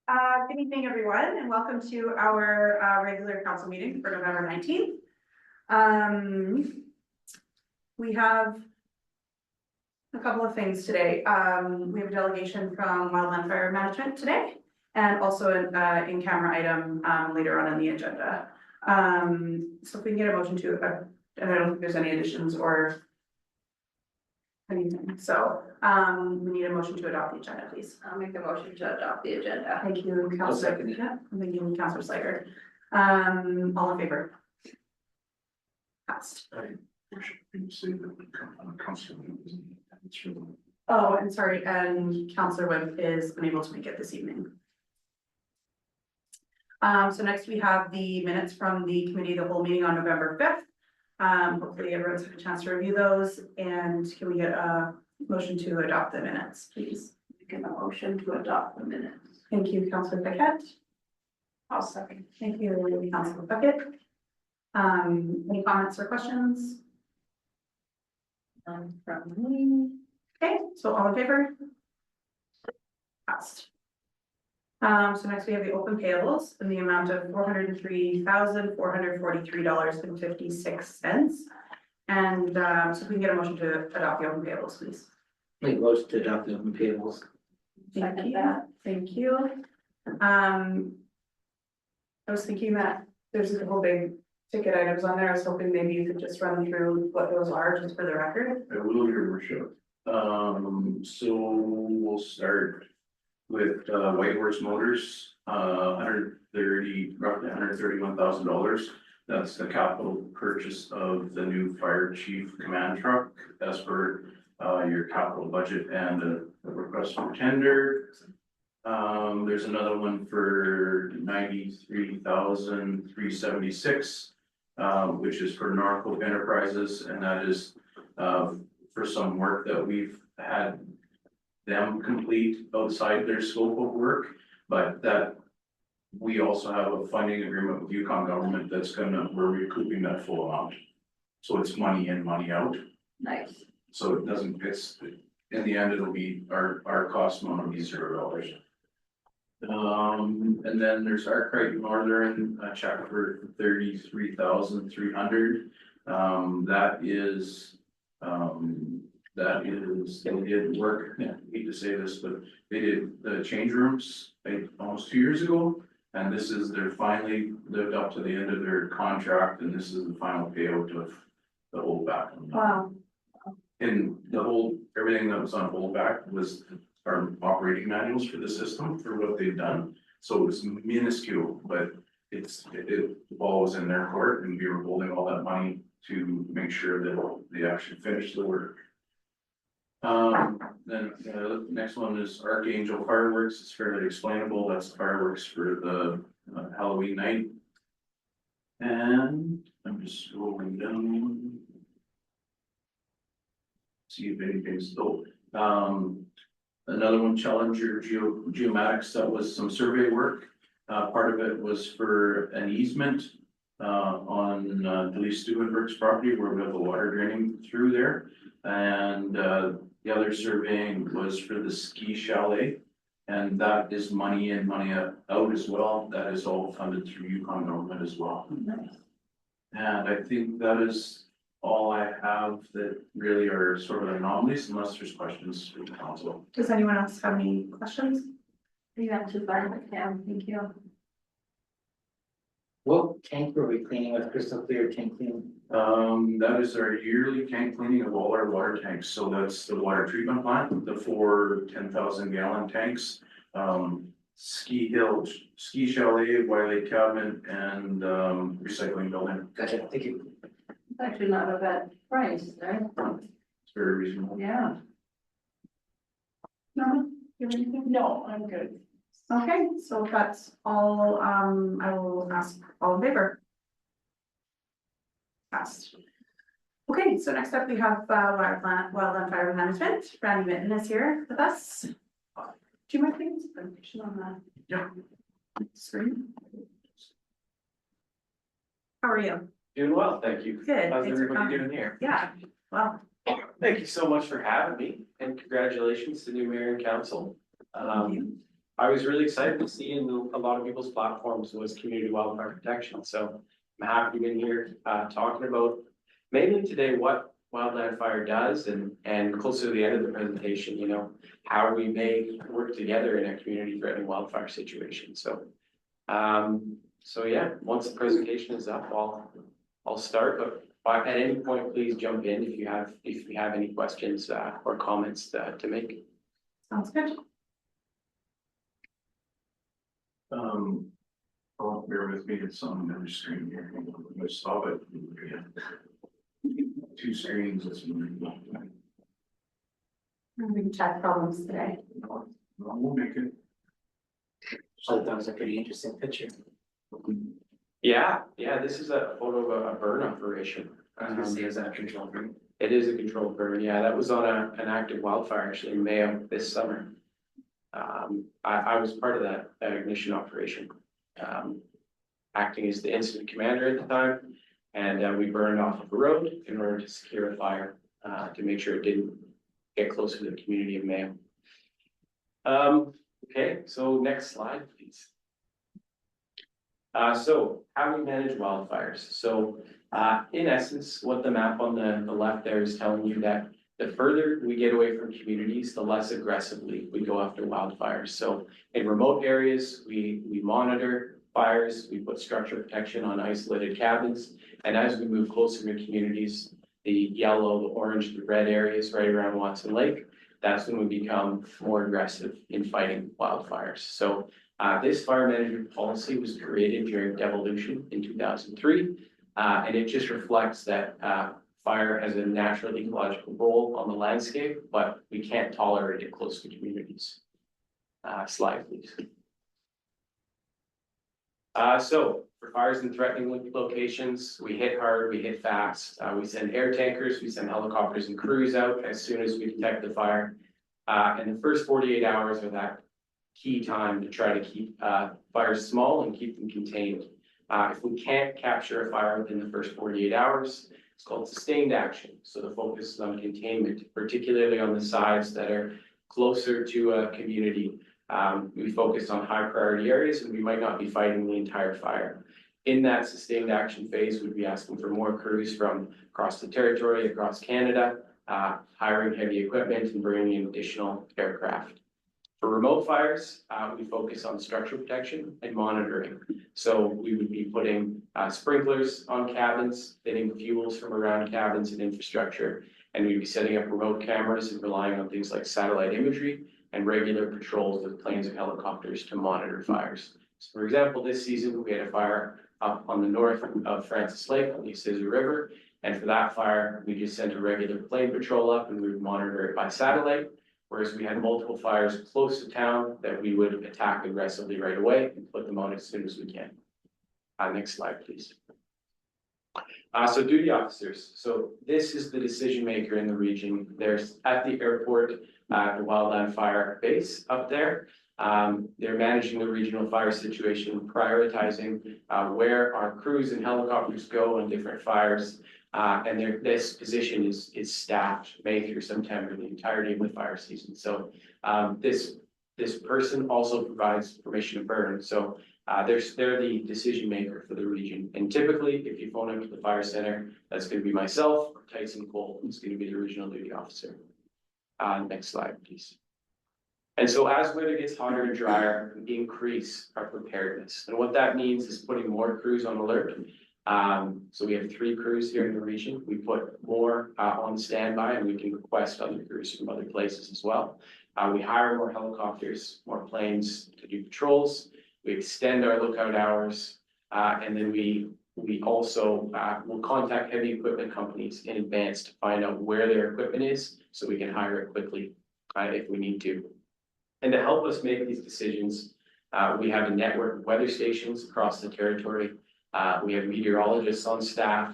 Good evening, everyone, and welcome to our regular council meeting for November 19th. We have a couple of things today. We have a delegation from Wildland Fire Management today, and also an in-camera item later on in the agenda. So if we can get a motion to, and I don't think there's any additions or anything, so we need a motion to adopt the agenda, please. I'll make a motion to adopt the agenda. Thank you, Councilor. second it. Thank you, Councilor Slager. All in favor? Passed. Oh, and sorry, and Councilor Webb is unable to make it this evening. So next we have the minutes from the committee of the whole meeting on November 5th. Hopefully everyone's had a chance to review those, and can we get a motion to adopt the minutes, please? Make a motion to adopt the minutes. Thank you, Councilor Paquette. I'll second. Thank you, Councilor Paquette. Any comments or questions? From me. Okay, so all in favor? Passed. So next we have the open payables in the amount of $403,443.56. And so if we can get a motion to adopt the open payables, please. Make motion to adopt the open payables. Thank Second you. that. Thank you. I was thinking that there's a couple big ticket items on there. I was hoping maybe you could just run through what those are, just for the record. I will, your worship. So we'll start with White Horse Motors, roughly $131,000. That's the capital purchase of the new fire chief command truck as per your capital budget and a request for tender. There's another one for $93,376, which is for Norco Enterprises, and that is for some work that we've had them complete outside their scope of work, but that we also have a funding agreement with Yukon government that's we're recouping that full amount. So it's money in, money out. Nice. So it doesn't, in the end, it'll be, our cost amount will be $0. And then there's Arkwright Northern, a check for $33,300. They did work, I hate to say this, but they did the change rooms like almost 2 years ago. And they're finally lived up to the end of their contract, and this is the final payout of the holdback. Wow. And everything that was on holdback was our operating manuals for the system for what they've done. So it was minuscule, but the ball was in their court, and we were holding all that money to make sure that they actually finished the work. Then the next one is Archangel Fireworks. It's fairly explainable. That's fireworks for the Halloween night. And I'm just scrolling down. See if anything's still. Another one, Challenger Geomatics, that was some survey work. Part of it was for an easement on Delise Stubenberg's property where we have the water draining through there. And the other surveying was for the ski chalet, and that is money in, money out as well. That is all funded through Yukon government as well. Nice. And I think that is all I have that really are sort of anomalies, unless there's questions for the council. Does anyone else have any questions? You answered fine, Cam. Thank you. What tank were we cleaning with Crystal Clear tank cleaning? That is our yearly tank cleaning of all our water tanks. So that's the water treatment plant, the 4 10,000 gallon tanks. Ski Hill, Ski Chalet, Wiley Cabin, and recycling building. Gotcha, thank you. It's actually not a bad price, right? It's very reasonable. Yeah. No, you have anything? No, I'm good. Okay, so that's all, I will ask all in favor. Passed. Okay, so next up we have Wildland Fire Management. Randy Minton is here with us. Do you mind putting this presentation on the screen? How are you? Doing well, thank you. Good. How's Thanks for everybody coming. doing here? Yeah, well, Thank you so much for having me, and congratulations to new mayor and council. thank you. I was really excited to see in a lot of people's platforms was community wildfire protection, so I'm happy to be here, talking about mainly today what wildland fire does and closer to the end of the presentation, you know, how we may work together in a community threatening wildfire situation, so. So yeah, once the presentation is up, I'll start, but at any point, please jump in if you have any questions, or comments, to make. Sounds good. Oh, bear with me, it's on another screen here. I saw it. Two screens, it's. We can chat problems today. We'll make it. So that was a pretty interesting picture. Yeah, this is a photo of a burn operation. I was gonna say, is that control room? It is a controlled burn, yeah, that was on an active wildfire actually in May of this summer. I was part of that ignition operation. Acting as the incident commander at the time, and we burned off of a road in order to secure a fire, to make sure it didn't get closer to the community of Mayo. Okay, so next slide, please. So how we manage wildfires. So in essence, what the map on the left there is telling you that the further we get away from communities, the less aggressively we go after wildfires. So in remote areas, we monitor fires, we put structural protection on isolated cabins. And as we move closer to communities, the yellow, the orange, the red areas right around Watson Lake, that's when we become more aggressive in fighting wildfires. So this fire management policy was created during devolution in 2003, and it just reflects that fire has a natural ecological role on the landscape, but we can't tolerate it close to communities. Slide, please. So for fires in threatening locations, we hit hard, we hit fast. We send air tankers, we send helicopters and crews out as soon as we detect the fire. And the first 48 hours are that key time to try to keep fires small and keep them contained. If we can't capture a fire within the first 48 hours, it's called sustained action. So the focus is on containment, particularly on the sides that are closer to a community. We focus on high priority areas and we might not be fighting the entire fire. In that sustained action phase, we'd be asking for more crews from across the territory, across Canada, hiring heavy equipment and bringing in additional aircraft. For remote fires, we focus on structural protection and monitoring. So we would be putting sprinklers on cabins, getting fuels from around cabins and infrastructure, and we'd be setting up remote cameras and relying on things like satellite imagery and regular patrols with planes and helicopters to monitor fires. So for example, this season we had a fire up on the north of Francis Lake on the Ississau River, and for that fire, we just sent a regular plane patrol up and we would monitor it by satellite. Whereas we had multiple fires close to town that we would attack aggressively right away and put them on as soon as we can. Next slide, please. So duty officers. So this is the decision maker in the region. There's at the airport, the wildland fire base up there. They're managing the regional fire situation, prioritizing where our crews and helicopters go on different fires. And this position is staffed May through September, the entirety of the fire season. So this person also provides permission to burn. So they're the decision maker for the region. And typically, if you phone up to the fire center, that's going to be myself or Tyson Cole, who's going to be the regional duty officer. Next slide, please. And so as weather gets hotter and drier, we increase our preparedness. And what that means is putting more crews on alert. So we have 3 crews here in the region. We put more on standby and we can request other crews from other places as well. We hire more helicopters, more planes to do patrols. We extend our lookout hours, and then we also will contact heavy equipment companies in advance to find out where their equipment is so we can hire it quickly if we need to. And to help us make these decisions, we have a network of weather stations across the territory. We have meteorologists on staff,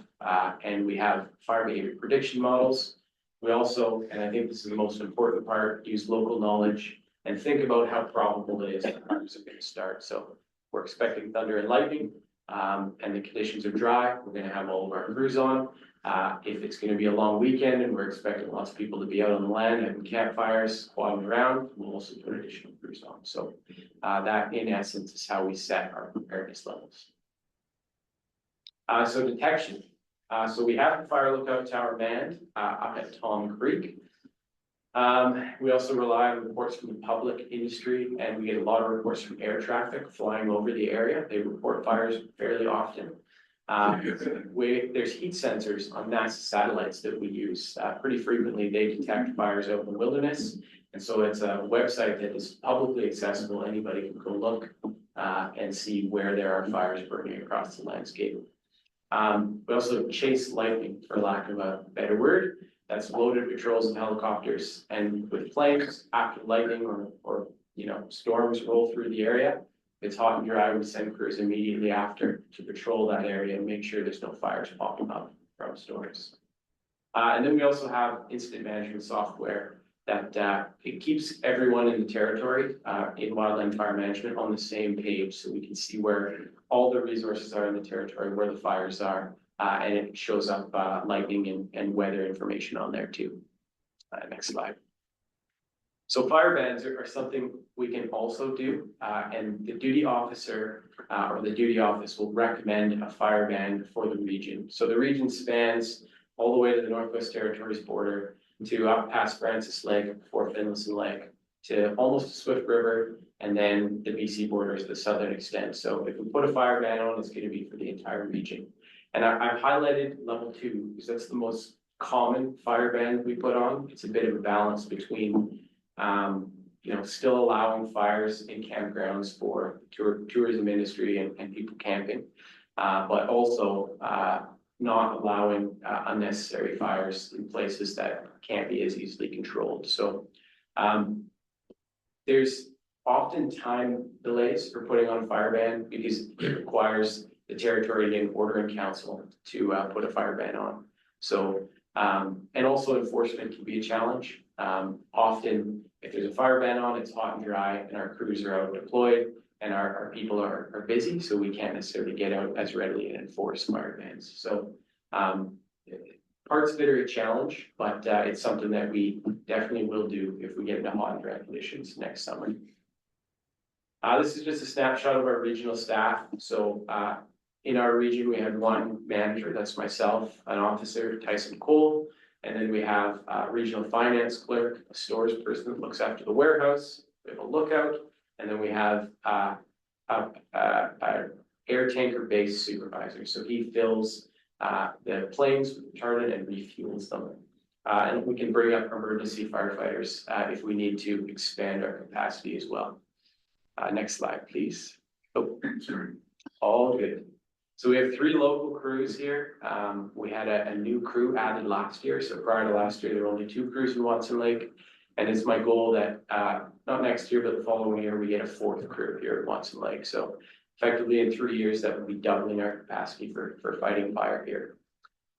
and we have fire behavior prediction models. We also, and I think this is the most important part, use local knowledge and think about how probable it is that fires are going to start. So we're expecting thunder and lightning, and the conditions are dry. We're going to have all of our crews on. If it's gonna be a long weekend and we're expecting lots of people to be out on the land having campfires, while around, we'll also put additional crews on. So that in essence is how we set our preparedness levels. So detection. So we have the fire lookout tower manned up at Tom Creek. We also rely on reports from the public industry, and we get a lot of reports from air traffic flying over the area. They report fires fairly often. There's heat sensors on NASA satellites that we use pretty frequently. They detect fires out in the wilderness. And so it's a website that is publicly accessible. Anybody can go look and see where there are fires burning across the landscape. We also chase lightning, for lack of a better word. That's loaded patrols and helicopters, and with planes, after lightning or storms roll through the area, it's hot and dry, we send crews immediately after to patrol that area and make sure there's no fires popping up from storms. And then we also have incident management software that it keeps everyone in the territory in wildland fire management on the same page, so we can see where all the resources are in the territory, where the fires are. And it shows up lightning and weather information on there too. Next slide. So fire bans are something we can also do, and the duty officer or the duty office will recommend a fire ban for the region. So the region spans all the way to the Northwest Territories border, to up past Francis Lake, before Finlayson Lake, to almost Swift River, and then the BC border is the southern extent. So if we put a fire ban on, it's going to be for the entire region. And I've highlighted level 2 because that's the most common fire ban we put on. It's a bit of a balance between, still allowing fires in campgrounds for tourism industry and people camping, but also not allowing unnecessary fires in places that can't be as easily controlled. So there's often time delays for putting on a fire ban because it requires the territory to get an order in council to put a fire ban on. So, and also enforcement can be a challenge. Often, if there's a fire ban on, it's hot and dry and our crews are out deployed and our people are busy, so we can't necessarily get out as readily and enforce fire bans. So, parts of it are a challenge, but it's something that we definitely will do if we get into hot and dry conditions next summer. This is just a snapshot of our regional staff. So, in our region, we have one manager, that's myself, an officer, Tyson Cole, and then we have a regional finance clerk, a stores person that looks after the warehouse, we have a lookout, and then we have a air tanker base supervisor. So he fills the planes with retardant and refuels them. And we can bring up emergency firefighters if we need to expand our capacity as well. Next slide, please. Oh, sorry. All good. So we have 3 local crews here. We had a new crew added last year. So prior to last year, there were only 2 crews in Watson Lake. And it's my goal that not next year, but the following year, we get a 4th crew here at Watson Lake. So effectively in 3 years, that would be doubling our capacity for fighting fire here.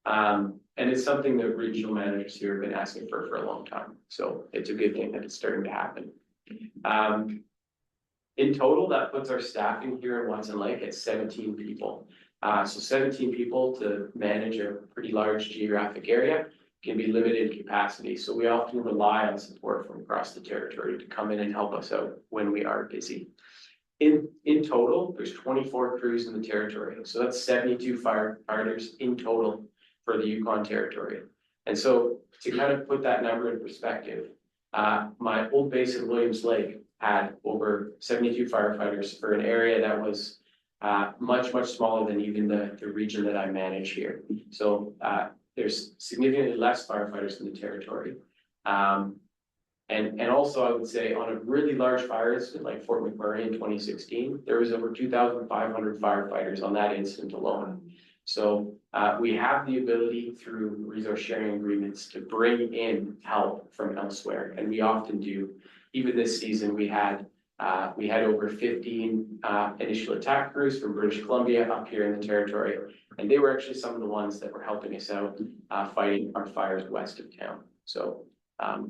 And it's something that regional managers here have been asking for a long time. So it's a good thing that it's starting to happen. In total, that puts our staffing here in Watson Lake at 17 people. So 17 people to manage a pretty large geographic area can be limited capacity. So we often rely on support from across the territory to come in and help us out when we are busy. In total, there's 24 crews in the territory. So that's 72 firefighters in total for the Yukon territory. And so to kind of put that number in perspective, my old base at Williams Lake had over 72 firefighters for an area that was much smaller than even the region that I manage here. So there's significantly less firefighters in the territory. And also I would say on a really large fire incident like Fort McMurray in 2016, there was over 2,500 firefighters on that incident alone. So we have the ability through resource sharing agreements to bring in help from elsewhere, and we often do. Even this season, we had over 15 initial attack crews from British Columbia up here in the territory, and they were actually some of the ones that were helping us out fighting our fires west of town. So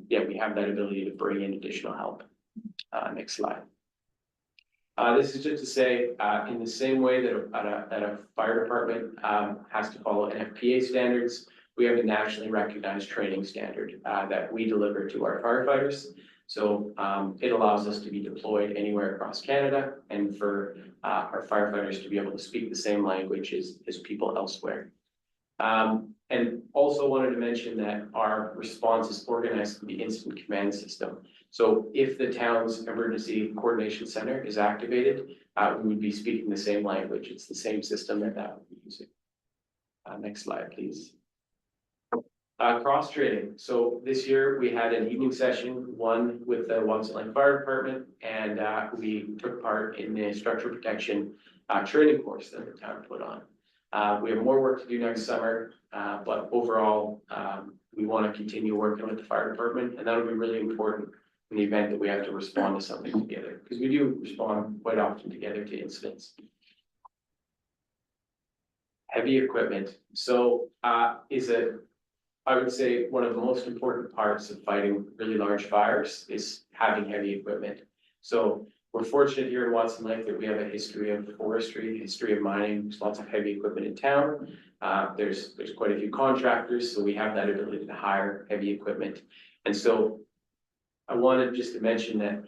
yeah, we have that ability to bring in additional help. Next slide. This is just to say, in the same way that a fire department has to follow NFPA standards, we have a nationally recognized training standard that we deliver to our firefighters. So it allows us to be deployed anywhere across Canada and for our firefighters to be able to speak the same language as people elsewhere. And also wanted to mention that our response is organized through the incident command system. So if the town's emergency coordination center is activated, we would be speaking the same language. It's the same system that would be using. Next slide, please. Cross training. So this year we had an evening session, one with the Watson Lake Fire Department, and we took part in the structural protection training course that the town put on. We have more work to do next summer, but overall, we want to continue working with the fire department, and that'll be really important in the event that we have to respond to something together, because we do respond quite often together to incidents. Heavy equipment. So I would say one of the most important parts of fighting really large fires is having heavy equipment. So we're fortunate here in Watson Lake that we have a history of forestry, history of mining. There's lots of heavy equipment in town. There's quite a few contractors, so we have that ability to hire heavy equipment. And so I wanted just to mention that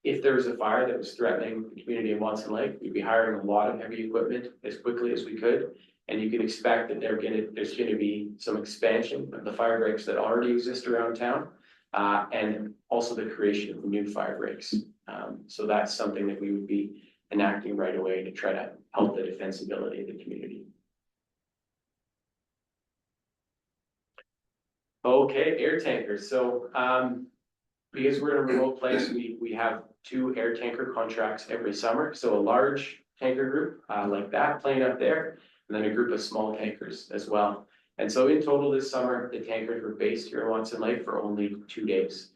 if there was a fire that was threatening the community of Watson Lake, we'd be hiring a lot of heavy equipment as quickly as we could. And you can expect that there's gonna be some expansion of the fire breaks that already exist around town, and also the creation of new fire breaks. So that's something that we would be enacting right away to try to help the defensibility of the community. Okay, air tankers. So because we're in a remote place, we have 2 air tanker contracts every summer. So a large tanker group like that playing up there, and then a group of small tankers as well. And so in total this summer, the tankers were based here in Watson Lake for only 2 days.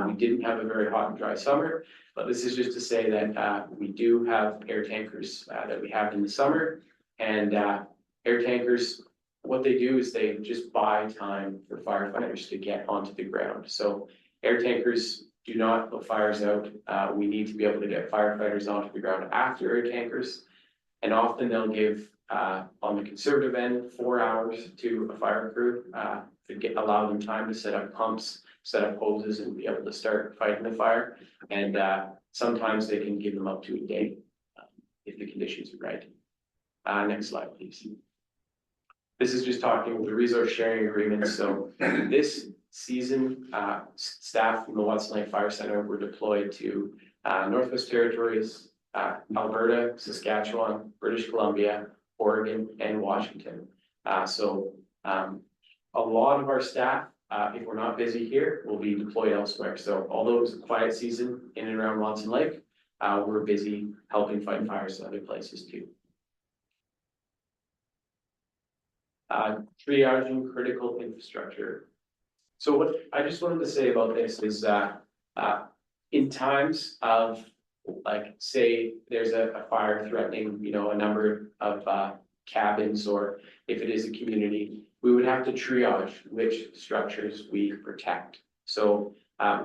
We didn't have a very hot and dry summer, but this is just to say that we do have air tankers that we have in the summer. And air tankers, what they do is they just buy time for firefighters to get onto the ground. So air tankers do not put fires out. We need to be able to get firefighters onto the ground after air tankers. And often they'll give, on the conservative end, 4 hours to a fire crew to allow them time to set up pumps, set up hoses, and be able to start fighting the fire. And sometimes they can give them up to a day if the conditions are right. Next slide, please. This is just talking with the resource sharing agreement. So this season, staff from the Watson Lake Fire Center were deployed to Northwest Territories, Alberta, Saskatchewan, British Columbia, Oregon, and Washington. So a lot of our staff, if we're not busy here, will be deployed elsewhere. So although it was a quiet season in and around Watson Lake, we're busy helping fight fires in other places too. Triaging critical infrastructure. So what I just wanted to say about this is that in times of, like, say there's a fire threatening, a number of cabins, or if it is a community, we would have to triage which structures we protect. So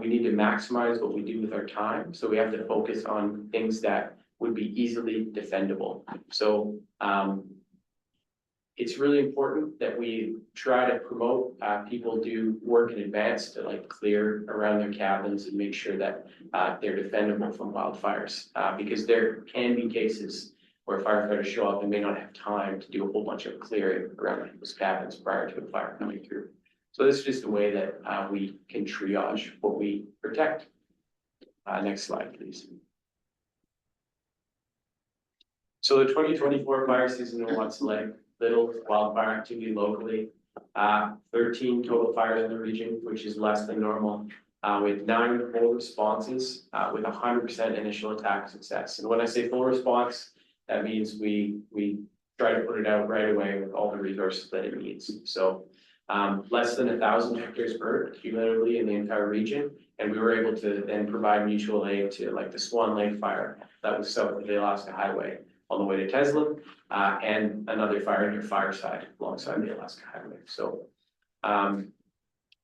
we need to maximize what we do with our time. So we have to focus on things that would be easily defendable. So it's really important that we try to promote people do work in advance to clear around their cabins and make sure that they're defendable from wildfires, because there can be cases where firefighters show up and may not have time to do a whole bunch of clearing around those cabins prior to a fire coming through. So this is just a way that we can triage what we protect. Next slide, please. So the 2024 fire season in Watson Lake, little wildfire activity locally, 13 total fires in the region, which is less than normal, with 9 full responses, with 100% initial attack success. And when I say full response, that means we try to put it out right away with all the resources that it needs. So less than 1,000 hectares burned cumulatively in the entire region, and we were able to then provide mutual aid to the Swan Lake fire that was south of the Alaska Highway on the way to Teslin, and another fire near Fireside alongside the Alaska Highway. So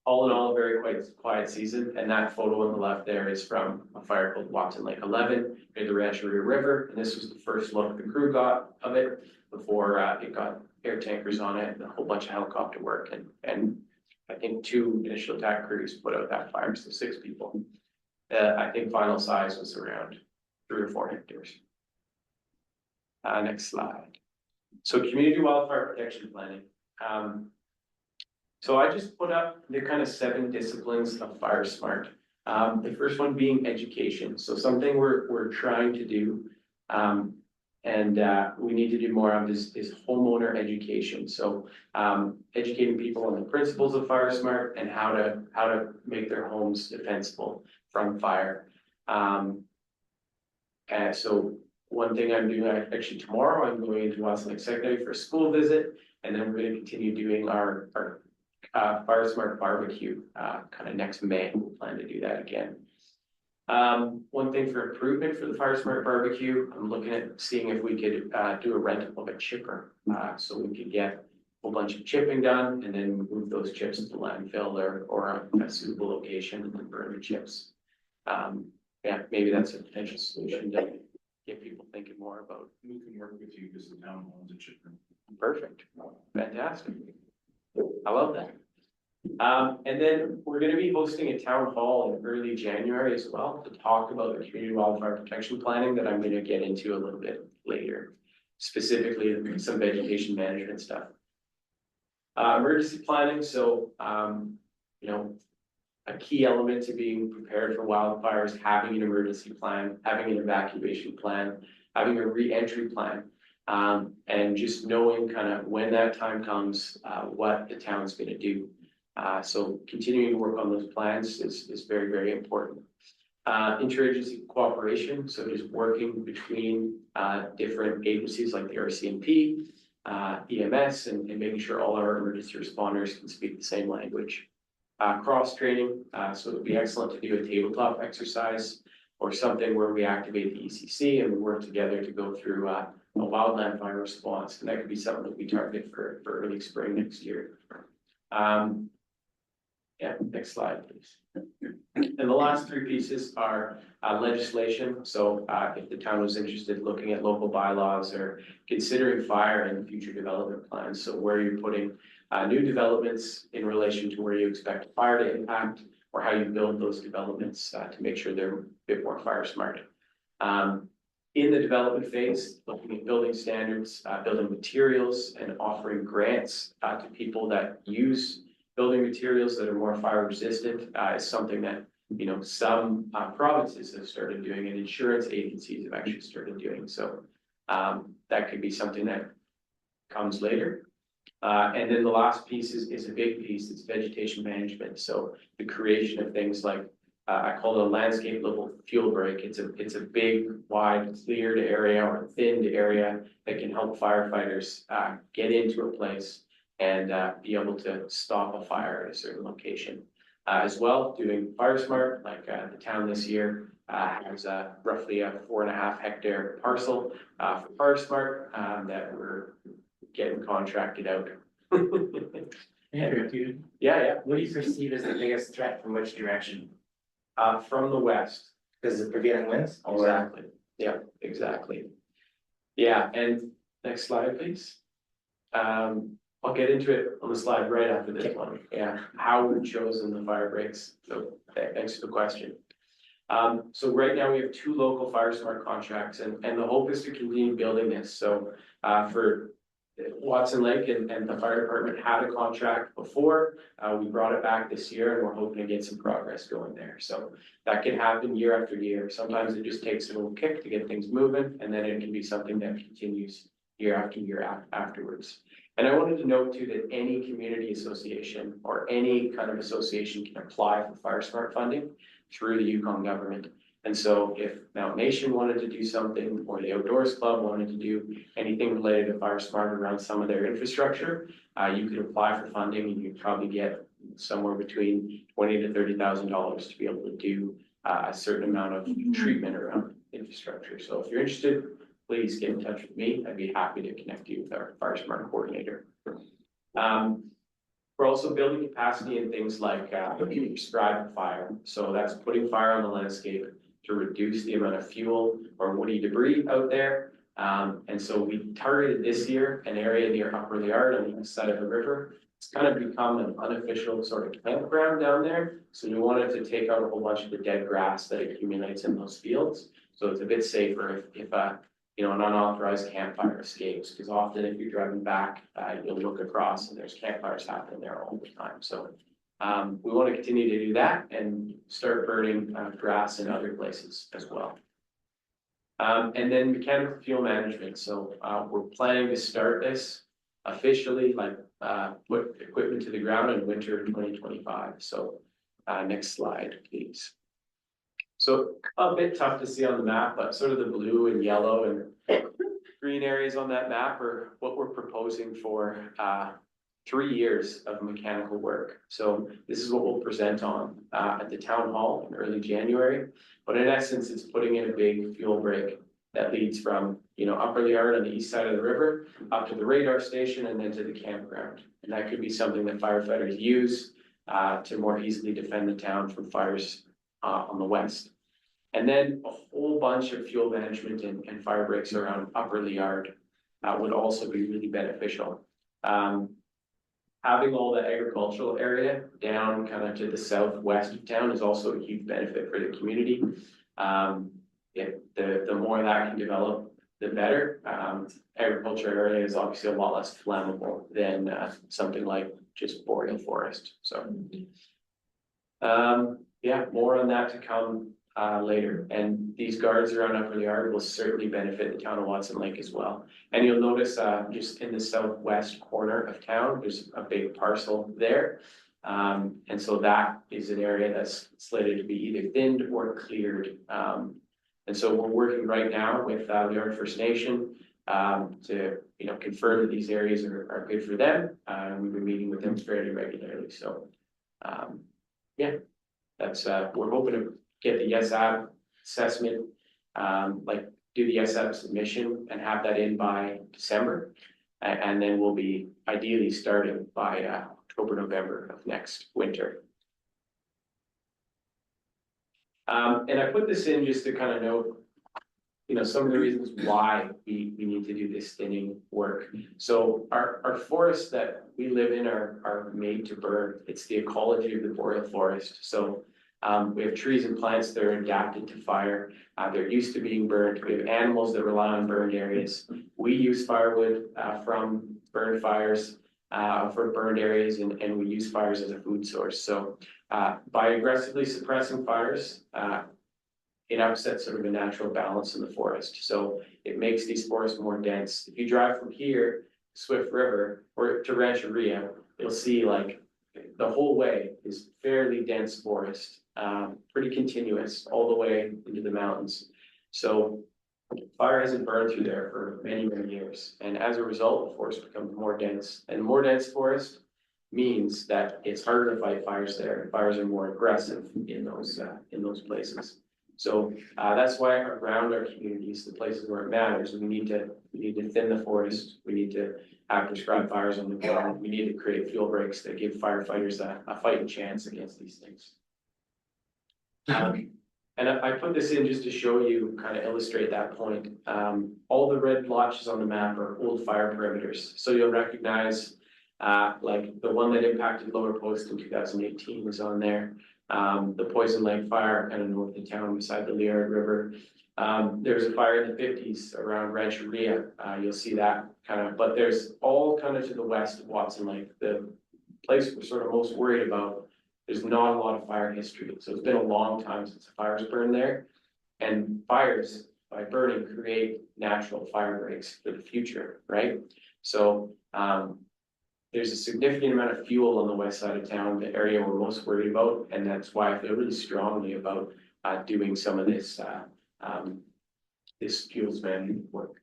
all in all, a very quiet season. And that photo on the left there is from a fire called Watson Lake 11 near the Rancheria River. And this was the first look the crew got of it before it got air tankers on it, and a whole bunch of helicopter work, and I think 2 initial attack crews put out that fire, so 6 people. I think final size was around 3 or 4 hectares. Next slide. So community wildfire protection planning. So I just put up the kind of 7 disciplines of Fire Smart. The first one being education, so something we're trying to do. And we need to do more of is homeowner education, so educating people on the principles of Fire Smart and how to make their homes defensible from fire. And so one thing I'm doing actually tomorrow, I'm going into Watson Lake Secondary for a school visit, and then we're going to continue doing our Fire Smart barbecue kind of next May. We'll plan to do that again. One thing for improvement for the Fire Smart barbecue, I'm looking at seeing if we could do a rental of a chipper. So we could get a whole bunch of chipping done and then move those chips to landfill or a suitable location and then burn the chips. Yeah, maybe that's a potential solution to get people thinking more about. We can work with you because the town owns a chipper. Perfect, fantastic. I love that. And then we're gonna be hosting a town hall in early January as well to talk about the community wildfire protection planning that I'm gonna get into a little bit later. Specifically, some vegetation management stuff. Emergency planning, so, you know, a key element to being prepared for wildfires, having an emergency plan, having an evacuation plan, having a re-entry plan. And just knowing kind of when that time comes, what the town's gonna do. So continuing to work on those plans is very, very important. Interagency cooperation, so just working between different agencies like the RCMP, EMS, and making sure all our emergency responders can speak the same language. Cross training, so it'd be excellent to do a tabletop exercise or something where we activate the ECC and we work together to go through a wildland fire response, and that could be something that we target for early spring next year. Yeah, next slide, please. And the last 3 pieces are legislation. So if the town was interested in looking at local bylaws or considering fire in future development plans, so where you're putting new developments in relation to where you expect fire to impact, or how you build those developments to make sure they're a bit more fire smart. In the development phase, looking at building standards, building materials, and offering grants to people that use building materials that are more fire resistant is something that, you know, some provinces have started doing and insurance agencies have actually started doing. So that could be something that comes later. And then the last piece is a big piece, it's vegetation management. So the creation of things like, I call it a landscape level fuel break. It's a big, wide, cleared area or thinned area that can help firefighters get into a place and be able to stop a fire at a certain location. As well, doing Fire Smart, like the town this year has roughly a 4.5 hectare parcel for Fire Smart that we're getting contracted out. Andrew, dude, Yeah, what do you perceive as the biggest threat from which direction? from the west. Because of prevailing winds? Or- Exactly, yeah, exactly. Yeah, and next slide, please. I'll get into it on the slide right after this one, yeah, how we've chosen the fire breaks, so thanks for the question. So right now we have 2 local Fire Smart contracts, and the hope is to continue building this, so for Watson Lake and the fire department had a contract before, we brought it back this year and we're hoping to get some progress going there, so that can happen year after year. Sometimes it just takes a little kick to get things moving, and then it can be something that continues year after year afterwards. And I wanted to note too that any community association or any kind of association can apply for Fire Smart funding through the Yukon government. And so if Mount Nation wanted to do something, or the Outdoors Club wanted to do anything related to Fire Smart around some of their infrastructure, you could apply for funding and you'd probably get somewhere between $20,000 to $30,000 to be able to do a certain amount of treatment around infrastructure. So if you're interested, please get in touch with me. I'd be happy to connect you with our Fire Smart coordinator. We're also building capacity in things like prescribed fire. So that's putting fire on the landscape to reduce the amount of fuel or woody debris out there. And so we targeted this year an area near Upper Liard on the east side of the river. It's kind of become an unofficial sort of campground down there. So we wanted to take out a whole bunch of the dead grass that accumulates in those fields. So it's a bit safer if an unauthorized campfire escapes, because often if you're driving back, you'll look across and there's campfires happening there all the time. So we want to continue to do that and start burning grass in other places as well. And then mechanical fuel management. So we're planning to start this officially, put equipment to the ground in winter 2025. So next slide, please. So a bit tough to see on the map, but sort of the blue and yellow and green areas on that map are what we're proposing for 3 years of mechanical work. So this is what we'll present on at the town hall in early January. But in essence, it's putting in a big fuel break that leads from, Upper Liard on the east side of the river up to the radar station and then to the campground. And that could be something that firefighters use to more easily defend the town from fires on the west. And then a whole bunch of fuel management and fire breaks around Upper Liard would also be really beneficial. Having all the agricultural area down kind of to the southwest of town is also a huge benefit for the community. The more that can develop, the better. Agriculture area is obviously a lot less flammable than something like just boreal forest. So, more on that to come later. And these guards around Upper Liard will certainly benefit the town of Watson Lake as well. And you'll notice just in the southwest corner of town, there's a big parcel there. And so that is an area that's slated to be either thinned or cleared. And so we're working right now with Liard First Nation to confirm that these areas are good for them. We've been meeting with them fairly regularly. So that's we're hoping to get the SAB assessment, do the SAB submission and have that in by December. And then we'll be ideally starting by October, November of next winter. And I put this in just to kind of note, some of the reasons why we need to do this thinning work. So our forests that we live in are made to burn. It's the ecology of the boreal forest. So we have trees and plants that are adapted to fire. They're used to being burned. We have animals that rely on burned areas. We use firewood from burned fires for burned areas, and we use fires as a food source. So by aggressively suppressing fires, it upsets sort of a natural balance in the forest. So it makes these forests more dense. If you drive from here to Swift River or to Rancheria, you'll see the whole way is fairly dense forest, pretty continuous all the way into the mountains. So fire hasn't burned through there for many, many years. And as a result, the forest becomes more dense, and more dense forest means that it's harder to fight fires there. Fires are more aggressive in those places. So that's why around our communities, the places where it matters, we need to thin the forest. We need to have prescribed fires on the ground. We need to create fuel breaks that give firefighters a fighting chance against these things. And I put this in just to show you, kind of illustrate that point. All the red blotches on the map are old fire perimeters. So you'll recognize the one that impacted Lower Post in 2018 was on there. The Poison Lake fire kind of north of town beside the Liard River. There was a fire in the 50s around Rancheria. You'll see that kind of, but there's all kind of to the west of Watson Lake. The place we're sort of most worried about, there's not a lot of fire history. So it's been a long time since a fire's burned there. And fires, by burning, create natural fire breaks for the future, right? So there's a significant amount of fuel on the west side of town, the area we're most worried about, and that's why I feel really strongly about doing some of this this fuels management work.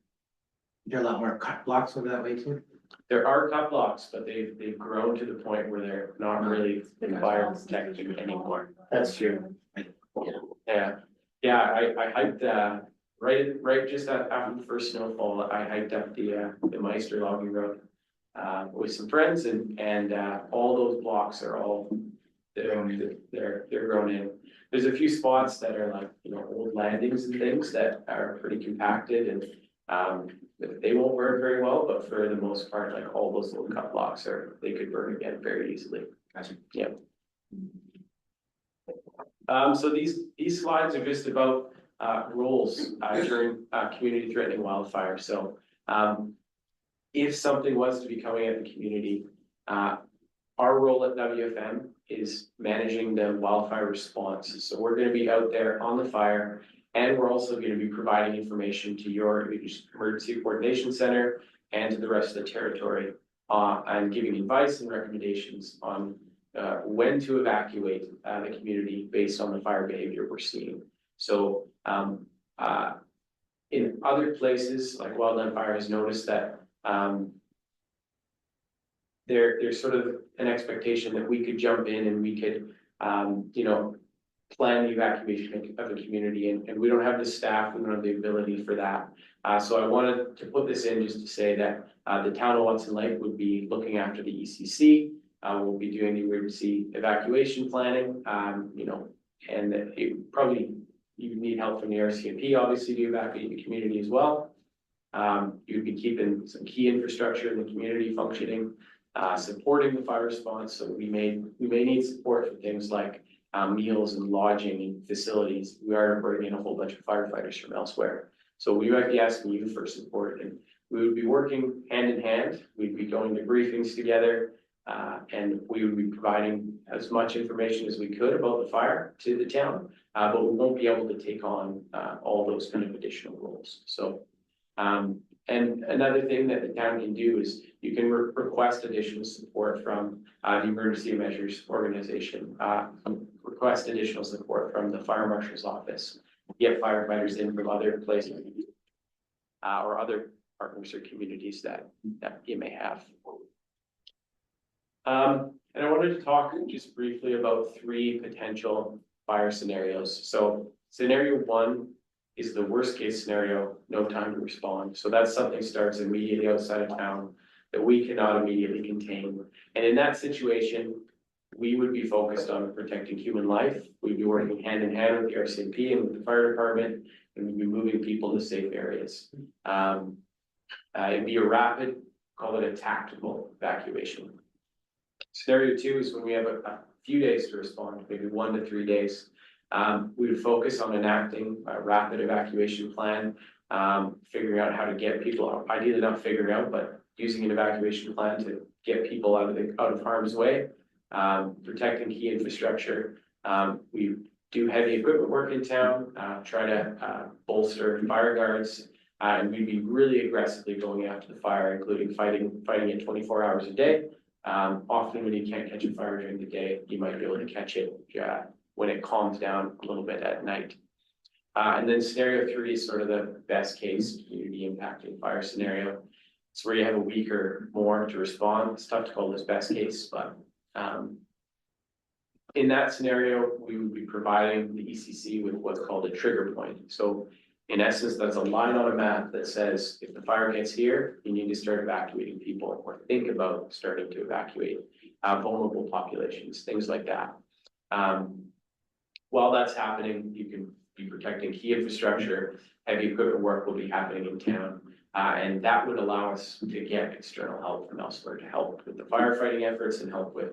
There are a lot more cut blocks over that way too. There are cut blocks, but they've grown to the point where they're not really fire protected anymore. That's true. Yeah, I hiked right just after the first snowfall. I hiked up the Meister logging road with some friends, and all those blocks are all they're grown in. There's a few spots that are old landings and things that are pretty compacted, and They won't burn very well, but for the most part, like all those little cut blocks they could burn again very easily. Gotcha. Yeah. So these slides are just about, roles, during, community threatening wildfire, so, if something was to be coming at the community, our role at WFM is managing the wildfire response. So we're gonna be out there on the fire, and we're also gonna be providing information to your emergency coordination center and to the rest of the territory, and giving advice and recommendations on when to evacuate the community based on the fire behavior we're seeing. So in other places, like Wildland Fire has noticed that there's sort of an expectation that we could jump in and we could, plan the evacuation of a community, and we don't have the staff, we don't have the ability for that. So I wanted to put this in just to say that the town of Watson Lake would be looking after the ECC. We'll be doing the emergency evacuation planning, and it probably, you need help from the RCMP, obviously, to evacuate the community as well. You'd be keeping some key infrastructure in the community functioning, supporting the fire response. So we may need support for things like meals and lodging and facilities. We are bringing in a whole bunch of firefighters from elsewhere. So we might be asking you for support, and we would be working hand in hand. We'd be going to briefings together, and we would be providing as much information as we could about the fire to the town, but we won't be able to take on all those kind of additional roles. So, and another thing that the town can do is you can request additional support from the Emergency Measures Organization, request additional support from the Fire Marshal's office, get firefighters in from other places, or other partners or communities that you may have. And I wanted to talk just briefly about 3 potential fire scenarios. So scenario 1 is the worst case scenario, no time to respond. So that's something starts immediately outside of town that we cannot immediately contain. And in that situation, we would be focused on protecting human life. We'd be working hand in hand with the RCMP and with the fire department, and we'd be moving people to safe areas. It'd be a rapid, call it a tactical evacuation. Scenario 2 is when we have a few days to respond, maybe 1 to 3 days. We would focus on enacting a rapid evacuation plan, figuring out how to get people out, ideally not figuring out, but using an evacuation plan to get people out of harm's way, protecting key infrastructure. We do heavy equipment work in town, try to bolster fire guards, and we'd be really aggressively going after the fire, including fighting it 24 hours a day. Often when you can't catch a fire during the day, you might be able to catch it when it calms down a little bit at night. And then scenario 3 is sort of the best case community impacting fire scenario. It's where you have a week or more to respond. It's tough to call this best case, but in that scenario, we would be providing the ECC with what's called a trigger point. So in essence, that's a line on a map that says, if the fire gets here, you need to start evacuating people, or think about starting to evacuate vulnerable populations, things like that. While that's happening, you can be protecting key infrastructure. Heavy equipment work will be happening in town. And that would allow us to get external help from elsewhere to help with the firefighting efforts and help with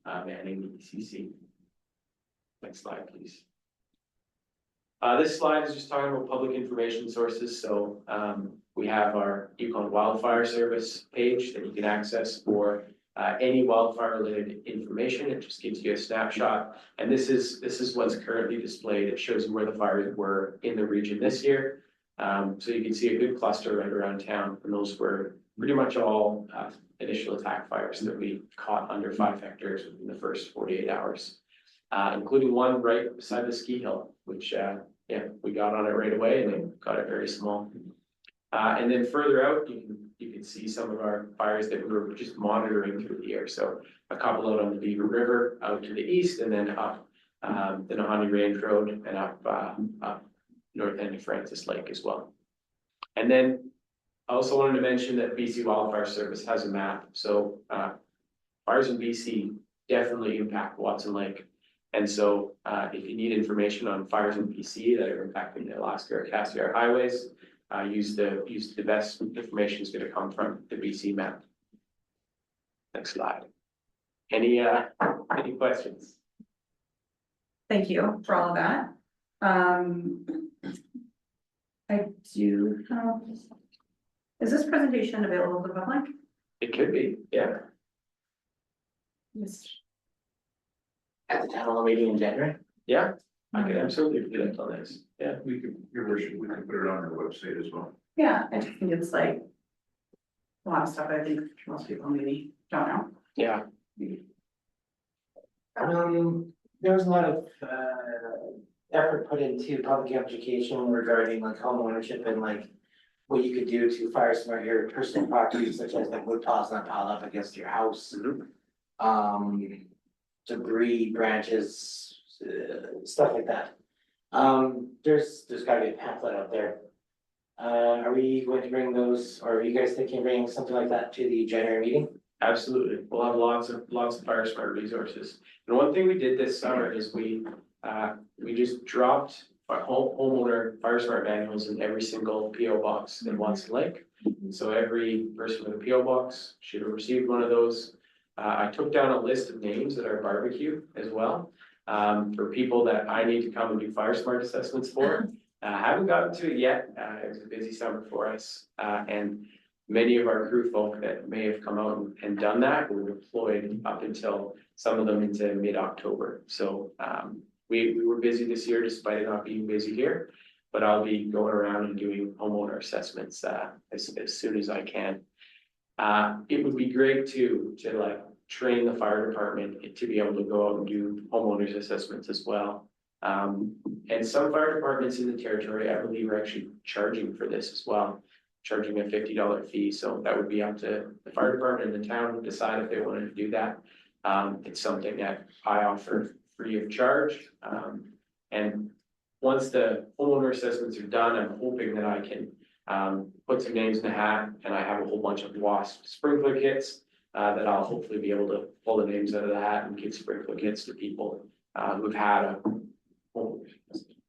manning the ECC. Next slide, please. This slide is just talking about public information sources. So we have our Yukon Wildfire Service page that you can access for any wildfire related information. It just gives you a snapshot. And this is what's currently displayed. It shows you where the fires were in the region this year. So you can see a good cluster right around town, and those were pretty much all initial attack fires that we caught under 5 hectares in the first 48 hours, including one right beside the ski hill, which we got on it right away and then got it very small. And then further out, you can see some of our fires that we were just monitoring through the year. So a couple out on the Beaver River out to the east, and then up the Nahanni Range Road and up north end of Francis Lake as well. And then I also wanted to mention that BC Wildfire Service has a map. So fires in BC definitely impact Watson Lake. And so if you need information on fires in BC that are impacting the Alaska or Cassiar highways, use the best information is gonna come from the BC map. Next slide. Any questions? Thank you for all of that. I do, is this presentation available to the public? It could be, yeah. Yes. At the town hall meeting in January? Yeah, I could absolutely do that on this, yeah. We could, your worship, we can put it on our website as well. Yeah, I just think it's like a lot of stuff I think most people maybe don't know. Yeah, There was a lot of, effort put into public education regarding like home ownership and like what you could do to fire smart your personal property, such as like wood piles not piled up against your house. Debris, branches, stuff like that. There's gotta be a pamphlet out there. Are we going to bring those, or are you guys thinking of bringing something like that to the January meeting? absolutely. We'll have lots of fire smart resources. And one thing we did this summer is we just dropped our homeowner fire smart manuals in every single PO box in Watson Lake. So every person with a PO box should have received one of those. I took down a list of names at our barbecue as well, for people that I need to come and do fire smart assessments for. I haven't gotten to it yet. It was a busy summer for us, and many of our crew folk that may have come out and done that were deployed up until some of them into mid-October. So we were busy this year despite it not being busy here, but I'll be going around and doing homeowner assessments as soon as I can. It would be great to like train the fire department to be able to go out and do homeowners assessments as well. And some fire departments in the territory, I believe, are actually charging for this as well, charging a $50 fee. So that would be up to the fire department and the town to decide if they wanted to do that. It's something that I offer free of charge. And once the homeowner assessments are done, I'm hoping that I can put some names in the hat, and I have a whole bunch of WASP sprinkler kits that I'll hopefully be able to pull the names out of the hat and give sprinkler kits to people who've had a homeowner assessment.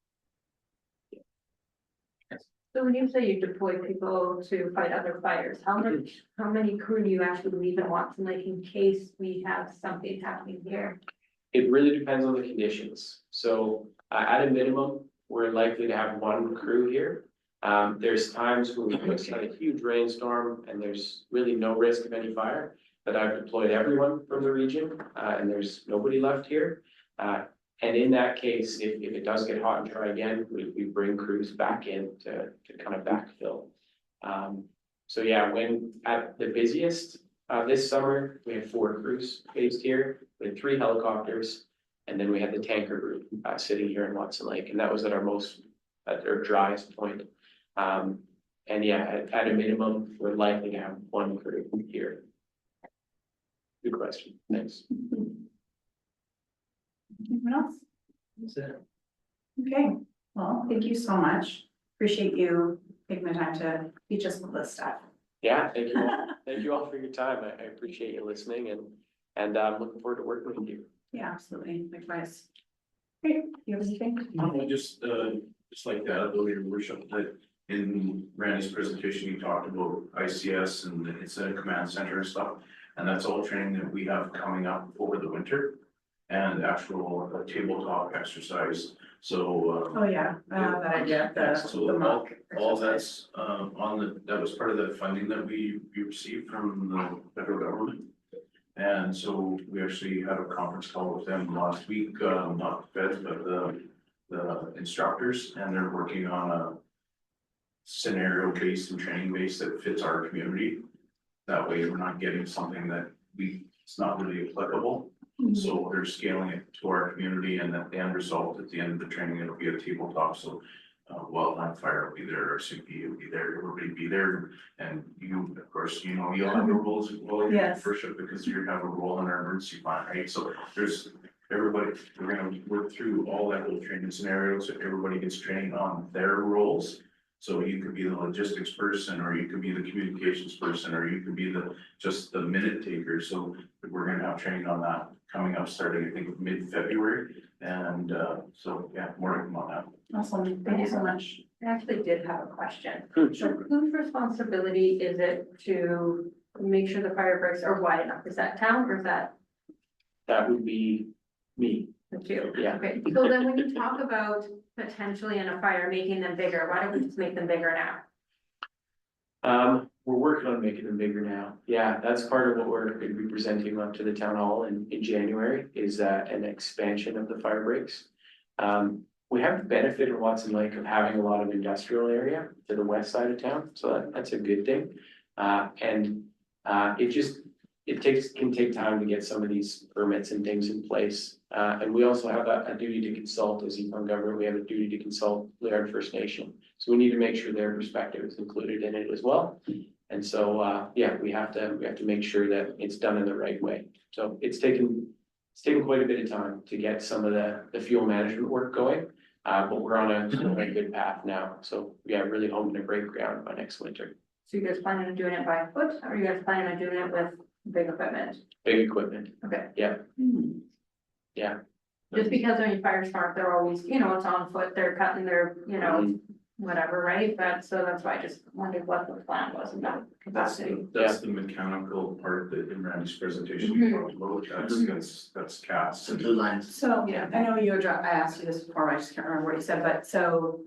So when you say you deploy people to fight other fires, how many crew do you actually leave in Watson Lake in case we have something happening here? It really depends on the conditions. So at a minimum, we're likely to have one crew here. There's times when we get a huge rainstorm and there's really no risk of any fire, that I've deployed everyone from the region, and there's nobody left here. And in that case, if it does get hot and dry again, we bring crews back in to kind of backfill. So yeah, when at the busiest, this summer, we had 4 crews based here, we had 3 helicopters, and then we had the tanker group sitting here in Watson Lake, and that was at our driest point. And yeah, at a minimum, we're likely to have 1 crew here. Good question, thanks. Anyone else? That's it. Okay, well, thank you so much. Appreciate you taking the time to teach us all this stuff. Yeah, thank you all. Thank you all for your time. I appreciate you listening and I'm looking forward to working with you. Yeah, absolutely, likewise. Great, do you have anything? No, just like that, though, your worship, that in Randy's presentation, he talked about ICS and the incident command center and stuff. And that's all training that we have coming up over the winter and actual tabletop exercise. So, Oh, yeah, that idea, so the mock. all exercise. that's that was part of the funding that we received from the federal government. And so we actually had a conference call with them last week, not the feds, but the instructors, and they're working on a scenario based and training base that fits our community. That way we're not getting something that it's not really applicable. So they're scaling it to our community, and at the end result, at the end of the training, it'll be a tabletop. So wildland fire will be there, our CP will be there, everybody be there. And you, of course, you'll have a role as well, Yes. for sure, because you have a role in our emergency plan, right? So there's everybody, we're gonna work through all that little training scenarios, so everybody gets training on their roles. So you could be the logistics person, or you could be the communications person, or you could be just the minute taker. So we're gonna have training on that coming up, starting, I think, mid-February. And, so, yeah, more to come on that. Awesome, thank you so much. I actually did have a question. Hmm, So whose responsibility is it to make sure the fire breaks are wide enough? Is that town or is that That would be me. the two? Yeah. Okay, so then when you talk about potentially in a fire, making them bigger, why don't we just make them bigger now? We're working on making them bigger now. Yeah, that's part of what we're gonna be presenting up to the town hall in January is an expansion of the fire breaks. We have the benefit in Watson Lake of having a lot of industrial area to the west side of town, so that's a good thing. It can take time to get some of these permits and things in place. And we also have a duty to consult as Yukon government, we have a duty to consult Laird First Nation. So we need to make sure their perspective is included in it as well. And so, yeah, we have to make sure that it's done in the right way. So it's taken quite a bit of time to get some of the fuel management work going. But we're on a good path now. So yeah, really hoping to break ground by next winter. So you guys planning on doing it by foot or are you guys planning on doing it with big equipment? Big equipment, Okay, yeah. just because when you fire smart, they're always, it's on foot, they're cutting their, whatever, right? So that's why I just wondered what the plan was in that capacity. That's the mechanical part that in Randy's presentation, he talked about, that's cast. Some blue lines. So, yeah, I know I asked you this before, I just can't remember what you said, but so.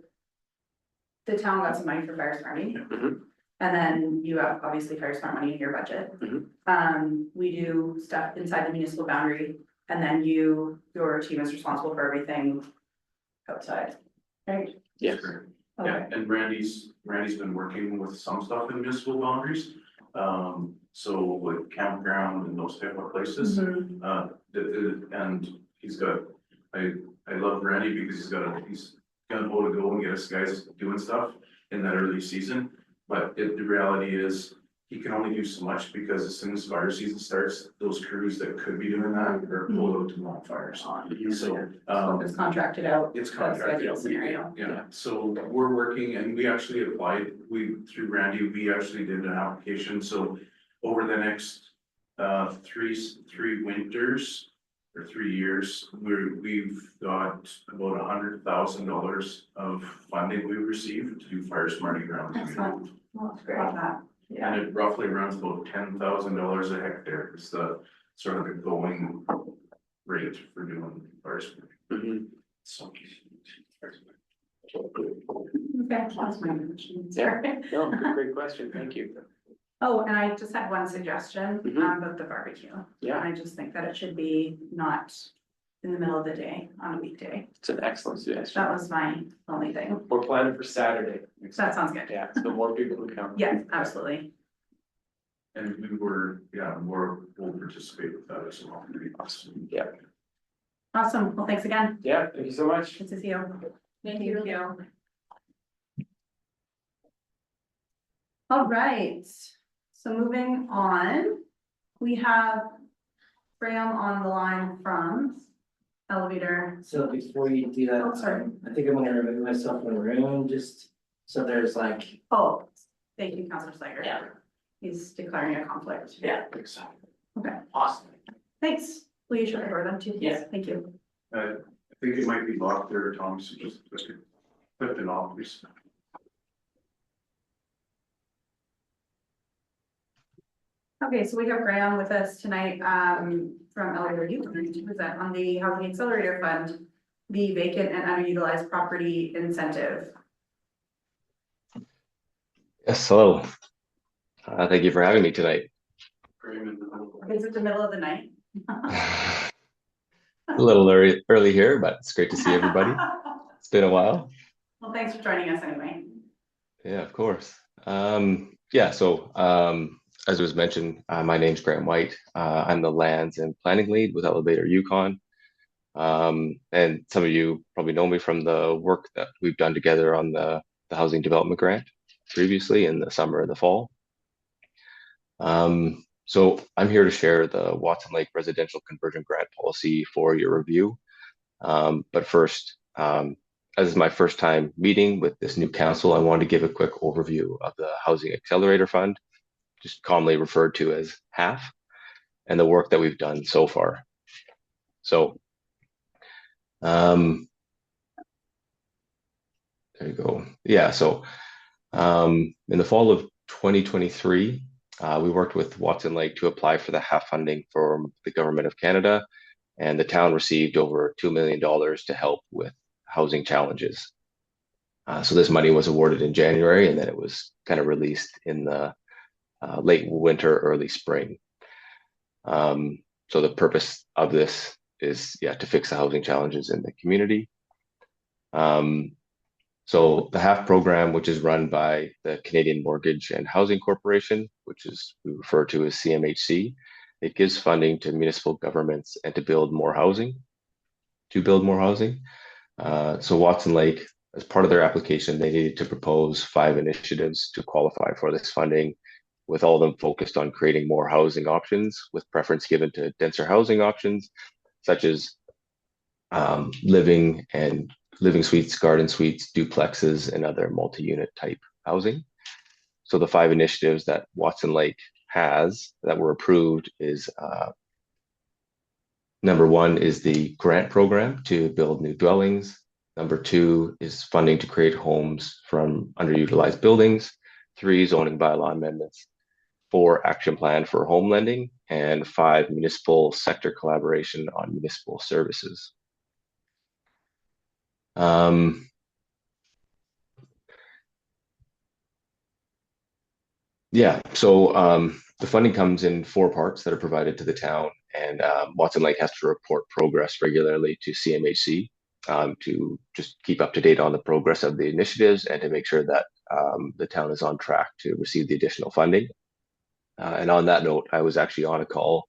The town got some money for fire smarting. Mhm. And then you have obviously fire smart money in your budget. Mhm. We do stuff inside the municipal boundary, and then your team is responsible for everything outside, right? Yes. Okay. Yeah, and Randy's been working with some stuff in municipal boundaries. So like campground and those type of places. Mhm. And he's got, I love Randy because he's got a able to go and get us guys doing stuff in that early season. But the reality is, he can only do so much because as soon as fire season starts, those crews that could be doing that are pulled out to bonfires. So, It's contracted out. it's That's the contracted. ideal scenario. Yeah, so we're working and we actually applied, through Randy, we actually did an application, so over the next three winters or 3 years, we've got about $100,000 of funding we've received to do fire smarting grounds. Excellent. Well, that's great. Love that. Yeah, And it roughly runs about $10,000 a hectare, it's the sort of the going rate for doing fire smarting. Mhm. So. Okay, that's my question. Yeah. No, great question, thank you. Oh, and I just had one suggestion, Mhm. about the barbecue. Yeah, I just think that it should be not in the middle of the day on a weekday. it's an excellent suggestion. That was my only thing. We're planning for Saturday. That sounds good. Yeah, so more people will come. Yeah, absolutely. And we'll participate with that as well. Awesome. Yeah, Awesome. Well, thanks again. yeah, thank you so much. Good to see you. thank you. All right, so moving on, we have Graham on the line from elevator. So before you do that, Oh, sorry. I think I'm gonna remove myself from the room, just so there's like. Oh, thank you, Councilor Slager. Yeah. He's declaring a conflict. Yeah. Okay, Awesome. thanks. Will you shut the door then too? Yeah. Thank you. I think it might be locked there, Tom, so just flip it off, please. Okay, so we have Graham with us tonight, from Elevator U, to present on the Housing Accelerator Fund, the vacant and underutilized property incentive. Yes, hello. Thank you for having me tonight. Is it the middle of the night? A little early here, but it's great to see everybody. It's been a while. Well, thanks for joining us anyway. Yeah, of course. As was mentioned, my name's Graham White. I'm the lands and planning lead with Elevator Yukon. And some of you probably know me from the work that we've done together on the housing development grant previously in the summer and the fall. So I'm here to share the Watson Lake Residential Conversion Grant Policy for your review. But first, as is my first time meeting with this new council, I wanted to give a quick overview of the Housing Accelerator Fund, just commonly referred to as HAF, and the work that we've done so far. So, there you go. Yeah, so in the fall of 2023, we worked with Watson Lake to apply for the HAF funding from the Government of Canada, and the town received over $2 million to help with housing challenges. So this money was awarded in January, and then it was kind of released in the late winter, early spring. So the purpose of this is, to fix the housing challenges in the community. So the HAF program, which is run by the Canadian Mortgage and Housing Corporation, which is we refer to as CMHC, it gives funding to municipal governments and to build more housing. So Watson Lake, as part of their application, they needed to propose 5 initiatives to qualify for this funding, with all of them focused on creating more housing options, with preference given to denser housing options, such as living suites, garden suites, duplexes, and other multi-unit type housing. So the 5 initiatives that Watson Lake has that were approved is number 1 is the grant program to build new dwellings. Number 2 is funding to create homes from underutilized buildings. 3, zoning bylaw amendments. 4, action plan for home lending. And 5, municipal sector collaboration on municipal services. So the funding comes in 4 parts that are provided to the town, and Watson Lake has to report progress regularly to CMHC to just keep up to date on the progress of the initiatives and to make sure that the town is on track to receive the additional funding. And on that note, I was actually on a call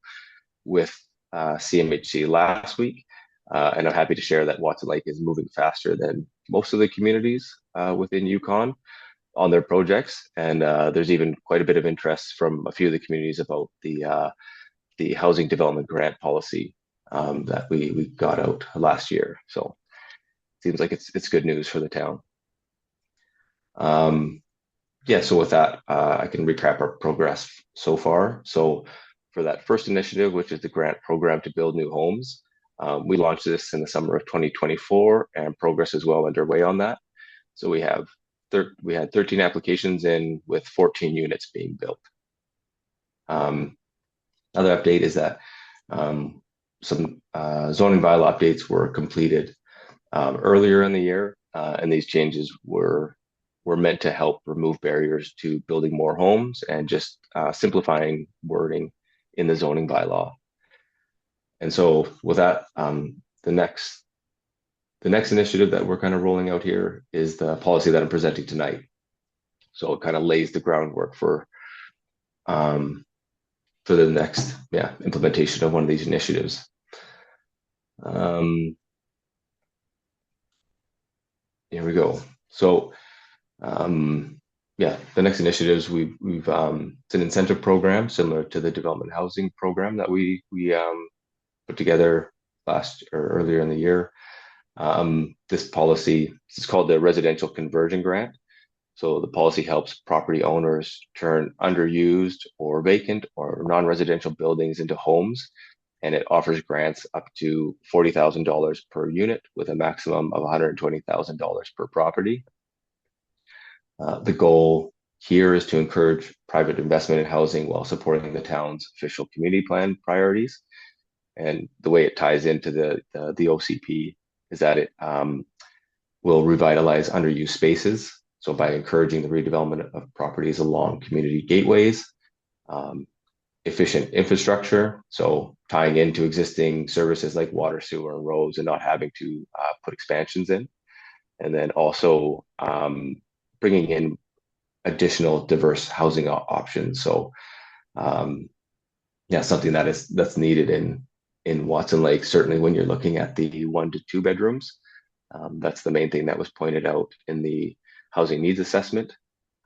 with CMHC last week, and I'm happy to share that Watson Lake is moving faster than most of the communities within Yukon on their projects, and there's even quite a bit of interest from a few of the communities about the housing development grant policy that we got out last year. So it seems like it's good news for the town. So with that, I can recap our progress so far. So for that first initiative, which is the grant program to build new homes, we launched this in the summer of 2024, and progress is well underway on that. So we had 13 applications in, with 14 units being built. Another update is that some zoning bylaw updates were completed earlier in the year, and these changes were meant to help remove barriers to building more homes and just simplifying wording in the zoning bylaw. And so with that, the next initiative that we're kind of rolling out here is the policy that I'm presenting tonight. So it kind of lays the groundwork for the next implementation of one of these initiatives. Here we go. So the next initiatives we've it's an incentive program similar to the development housing program that we put together earlier in the year. This policy is called the Residential Conversion Grant. So the policy helps property owners turn underused or vacant or non-residential buildings into homes, and it offers grants up to $40,000 per unit with a maximum of $120,000 per property. The goal here is to encourage private investment in housing while supporting the town's official community plan priorities. And the way it ties into the OCP is that it will revitalize underused spaces. So by encouraging the redevelopment of properties along community gateways, efficient infrastructure, so tying into existing services like water, sewer, and roads and not having to put expansions in. And then also bringing in additional diverse housing options. So something that's needed in Watson Lake, certainly when you're looking at the 1 to 2 bedrooms. That's the main thing that was pointed out in the housing needs assessment.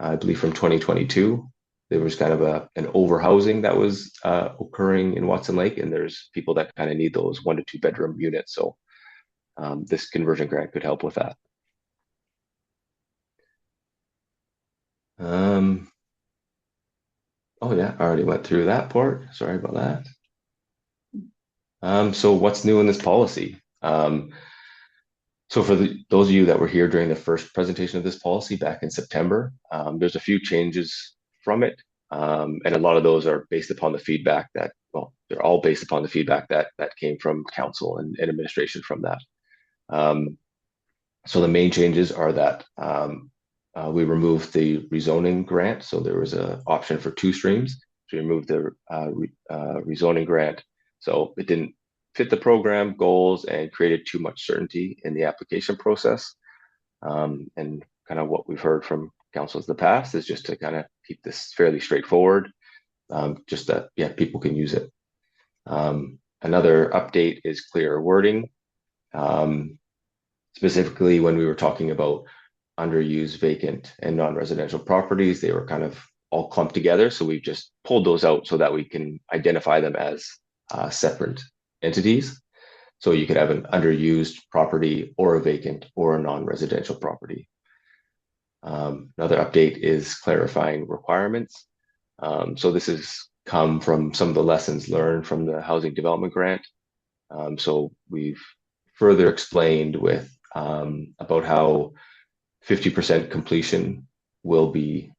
I believe from 2022, there was kind of an overhousing that was occurring in Watson Lake, and there's people that kind of need those 1 to 2 bedroom units. So this conversion grant could help with that. Um, oh yeah, I already went through that part. Sorry about that. So what's new in this policy? So for those of you that were here during the first presentation of this policy back in September, there's a few changes from it. And a lot of those are based upon the feedback that, well, they're all based upon the feedback that came from council and administration from that. So the main changes are that we removed the rezoning grant. So there was an option for 2 streams. So we removed the rezoning grant. So it didn't fit the program goals and created too much certainty in the application process. And kind of what we've heard from councils in the past is just to kind of keep this fairly straightforward, just that, yeah, people can use it. Another update is clear wording. Specifically, when we were talking about underused, vacant, and non-residential properties, they were kind of all clumped together. So we've just pulled those out so that we can identify them as separate entities. So you could have an underused property or a vacant or a non-residential property. Another update is clarifying requirements. So this has come from some of the lessons learned from the housing development grant. So we've further explained with about how 50% completion will be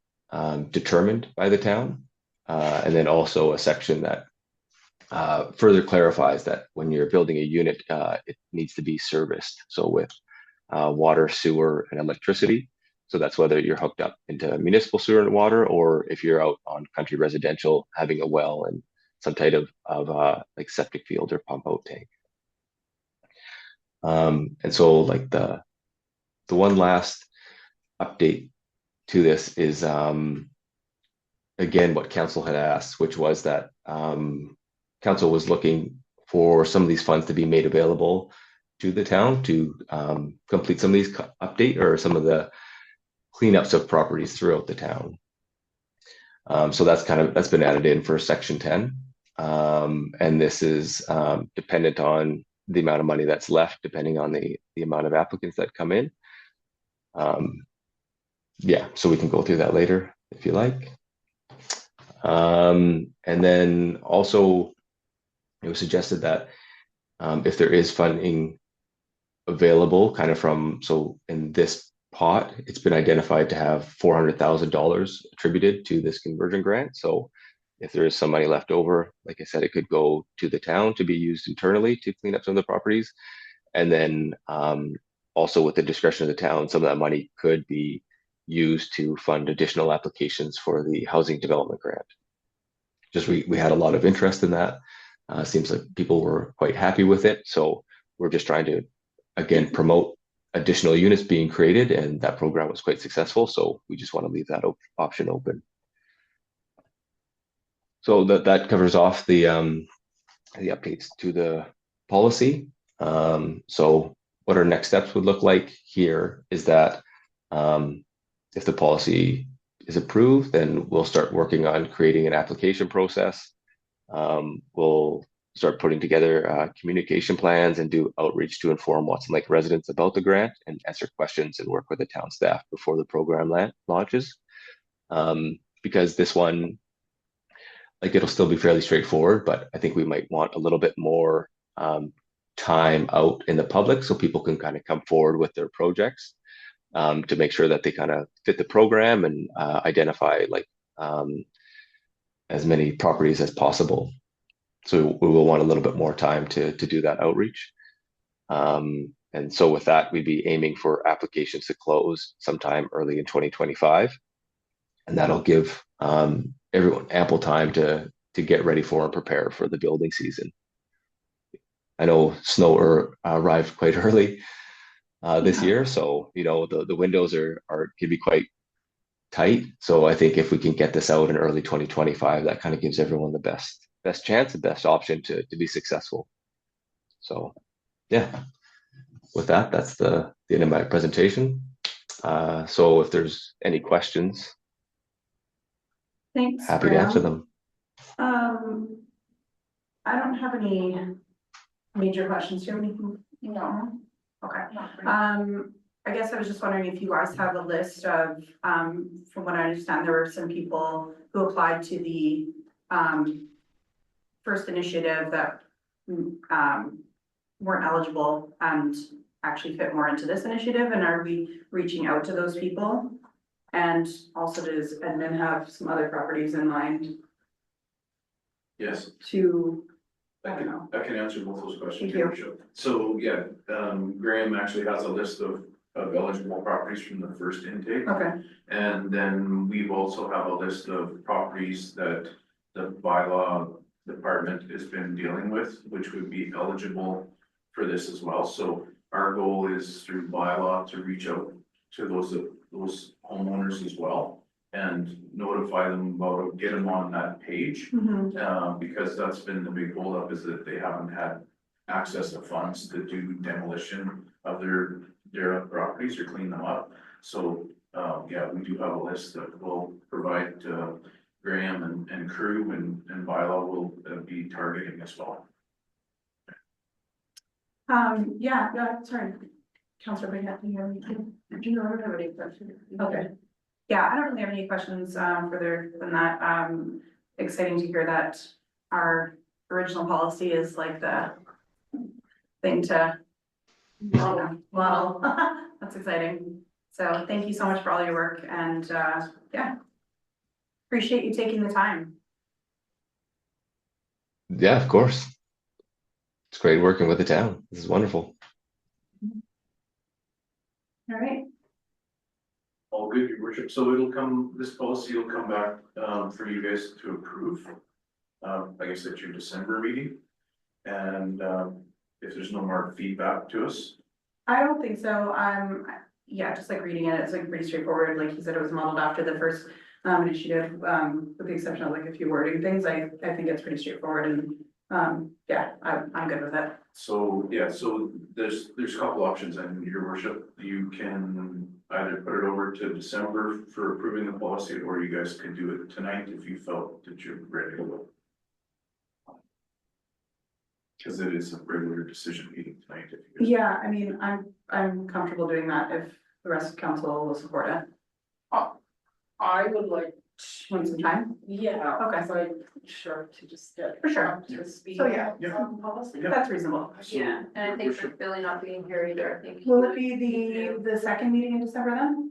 determined by the town. And then also a section that further clarifies that when you're building a unit, it needs to be serviced. So with water, sewer, and electricity. So that's whether you're hooked up into municipal sewer and water, or if you're out on country residential, having a well and some type of like septic field or pump out tank. And so like the one last update to this is again what council had asked, which was that council was looking for some of these funds to be made available to the town to complete some of these update or some of the cleanups of properties throughout the town. So that's been added in for section 10. And this is dependent on the amount of money that's left, depending on the amount of applicants that come in. Yeah, so we can go through that later if you like. And then also it was suggested that if there is funding available kind of from, so in this pot, it's been identified to have $400,000 attributed to this conversion grant. So if there is some money left over, like I said, it could go to the town to be used internally to clean up some of the properties. And then also with the discretion of the town, some of that money could be used to fund additional applications for the housing development grant. Just we had a lot of interest in that. Seems like people were quite happy with it. So we're just trying to, again, promote additional units being created, and that program was quite successful. So we just want to leave that option open. So that covers off the updates to the policy. So what our next steps would look like here is that if the policy is approved, then we'll start working on creating an application process. We'll start putting together communication plans and do outreach to inform Watson Lake residents about the grant and answer questions and work with the town staff before the program launches. Because this one, like it'll still be fairly straightforward, but I think we might want a little bit more time out in the public so people can kind of come forward with their projects to make sure that they kind of fit the program and identify like as many properties as possible. So we will want a little bit more time to do that outreach. And so with that, we'd be aiming for applications to close sometime early in 2025. And that'll give everyone ample time to get ready for and prepare for the building season. I know snow arrived quite early this year, so you know the windows can be quite tight. So I think if we can get this out in early 2025, that kind of gives everyone the best chance, the best option to be successful. So yeah, with that, that's the end of my presentation. So if there's any questions, Thanks. happy to answer them. I don't have any major questions. Do you have anything? No. Okay. I guess I was just wondering if you guys have a list of, from what I understand, there were some people who applied to the, first initiative that, weren't eligible and actually fit more into this initiative, and are we reaching out to those people? And also, does Edmund have some other properties in mind Yes, to, I I don't know. can answer both those questions. Thank you. Your Worship. So, yeah, Graham actually has a list of eligible properties from the first intake. Okay, And then we've also have a list of properties that the bylaw department has been dealing with, which would be eligible for this as well. So our goal is through bylaw to reach out to those homeowners as well and notify them about it, get them on that page. Because that's been the big holdup, is that they haven't had access to funds to do demolition of their properties or clean them up. So, yeah, we do have a list that will provide, Graham and crew and bylaw will be targeting as well. sorry. Counselor Brady, do you have anything? No, I don't have any questions. Okay. Yeah, I don't really have any questions, further than that. Exciting to hear that our original policy is like the thing to model. That's exciting. So thank you so much for all your work and, yeah. Appreciate you taking the time. Yeah, of course. It's great working with the town. This is wonderful. All right. All good, Your Worship. So this policy will come back, for you guys to approve. I guess at your December meeting. And, if there's no more feedback to us, I don't think so. Yeah, just like reading it, it's like pretty straightforward. Like he said, it was modeled after the first initiative, with the exception of like a few wording things. I think it's pretty straightforward and, yeah, I'm good with it. so, yeah, so there's a couple options, and Your Worship, you can either put it over to December for approving the policy, or you guys could do it tonight if you felt that you're ready to go. Because it is a regular decision meeting tonight. If you guys. Yeah, I mean, I'm comfortable doing that if the rest of council will support it. I would like, Want some time? yeah, Okay. because I'm sure to just get. For sure. up to speed. So, yeah. on policy. Yeah. That's reasonable. Yeah, and I think for Billy not being here either, I think. Will it be the second meeting in December then?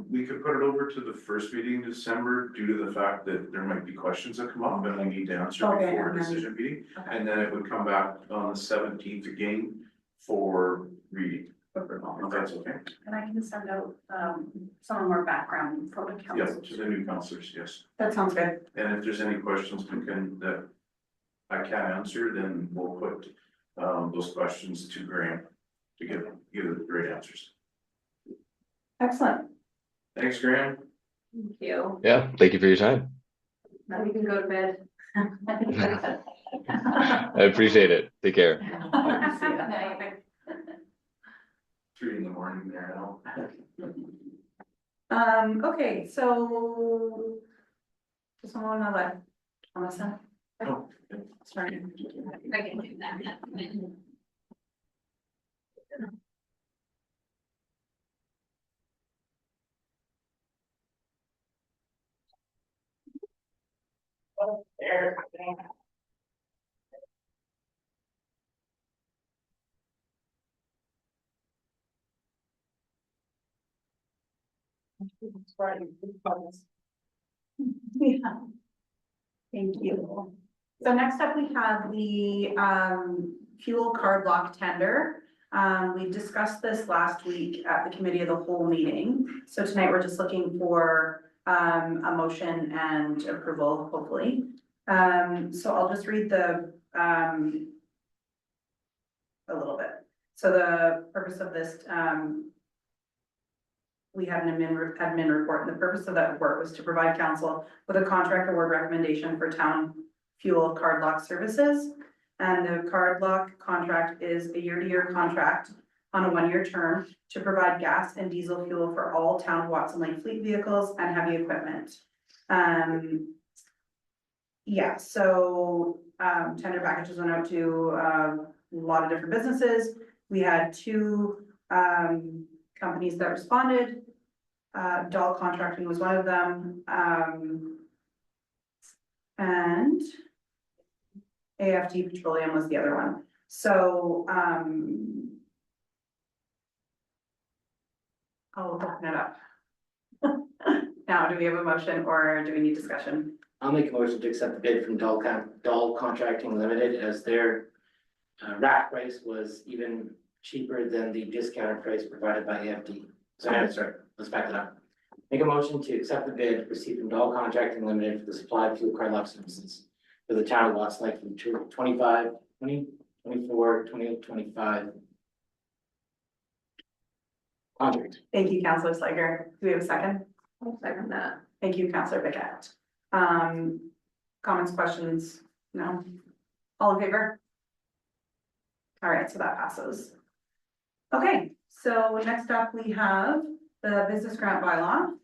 We could put it over to the first meeting in December due to the fact that there might be questions that come up and we need to answer Okay, before and then- decision meeting. Okay. And then it would come back on the 17th again for reading, if that's okay. And I can send out, some more background for the Yeah, council. to the new counselors, yes. That sounds good. And if there's any questions that I can't answer, then we'll put those questions to Graham to give the great answers. Excellent. Thanks, Graham. Thank you. Yeah, thank you for your time. Now we can go to bed. I appreciate it. Take care. See ya. Night. 3 in the morning there now. Okay, so. Does someone know that? Melissa? Oh, Sorry. I can do that. Yeah. Thank you. So next up, we have the fuel card lock tender. We discussed this last week at the committee of the whole meeting. So tonight, we're just looking for a motion and approval, hopefully. So I'll just read the a little bit. So the purpose of this, we had an admin report, and the purpose of that report was to provide council with a contract award recommendation for town fuel card lock services. And the card lock contract is a year-to-year contract on a 1-year term to provide gas and diesel fuel for all town Watson Lake fleet vehicles and heavy equipment. Yeah, so tender packages went out to a lot of different businesses. We had 2 companies that responded. Dahl Contracting was one of them, and AFD Petroleum was the other one. So, I'll open it up. Now, do we have a motion or do we need discussion? I'll make a motion to accept the bid from Dahl Contracting Limited as their rack price was even cheaper than the discounted price provided by AFD. Sorry, let's back it up. Make a motion to accept the bid received from Dahl Contracting Limited for the supply of fuel card lock services for the town of Watson Lake from 2024, 2025 contract. Thank you, Councillor Slager. Do we have a second? I'll second that. Thank you, Councillor Bickett. Comments, questions? No? All in favor? All right, so that passes. Okay, so next up we have the business grant bylaw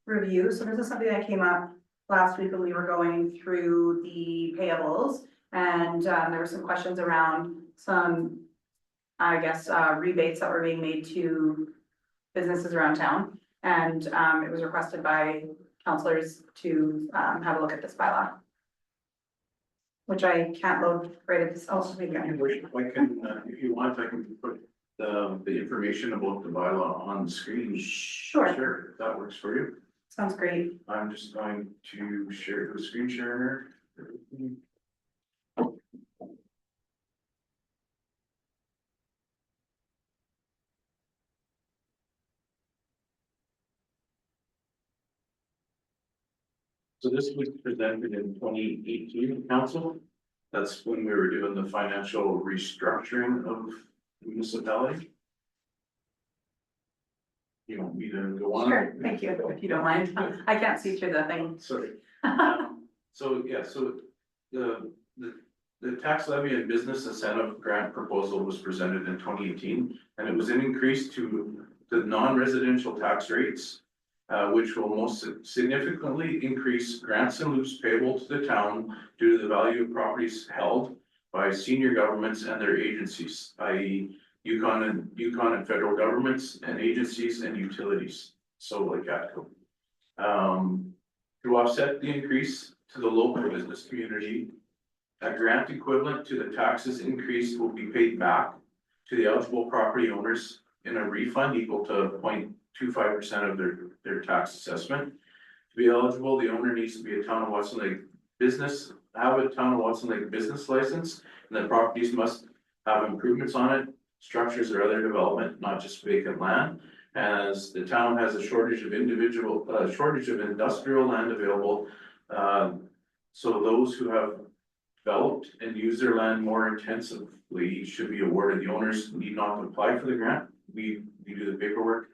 review. So this is something that came up last week when we were going through the payables. And there were some questions around some, I guess, rebates that were being made to businesses around town. And it was requested by councilors to have a look at this bylaw, which I can't load right at this, oh, maybe I can. I can, if you want, I can put the information about the bylaw on the screen. Sure, Sure, if that works for you. sounds great. I'm just going to share the screen share. So this was presented in 2018 council. That's when we were doing the financial restructuring of municipality. You want me to go on? Sure, thank you, if you don't mind. I can't see through the thing. Sorry. So, yeah, so the tax levy and business incentive grant proposal was presented in 2018, and it was an increase to the non-residential tax rates, which will most significantly increase grants and loops payable to the town due to the value of properties held by senior governments and their agencies, i.e. Yukon and federal governments and agencies and utilities, so like ATCO. To offset the increase to the local business community, a grant equivalent to the taxes increased will be paid back to the eligible property owners in a refund equal to 0.25% of their tax assessment. To be eligible, the owner needs to be a town of Watson Lake business, have a town of Watson Lake business license, and the properties must have improvements on it, structures or other development, not just vacant land. As the town has a shortage of industrial land available. So those who have developed and use their land more intensively should be awarded. The owners need not apply for the grant. We do the paperwork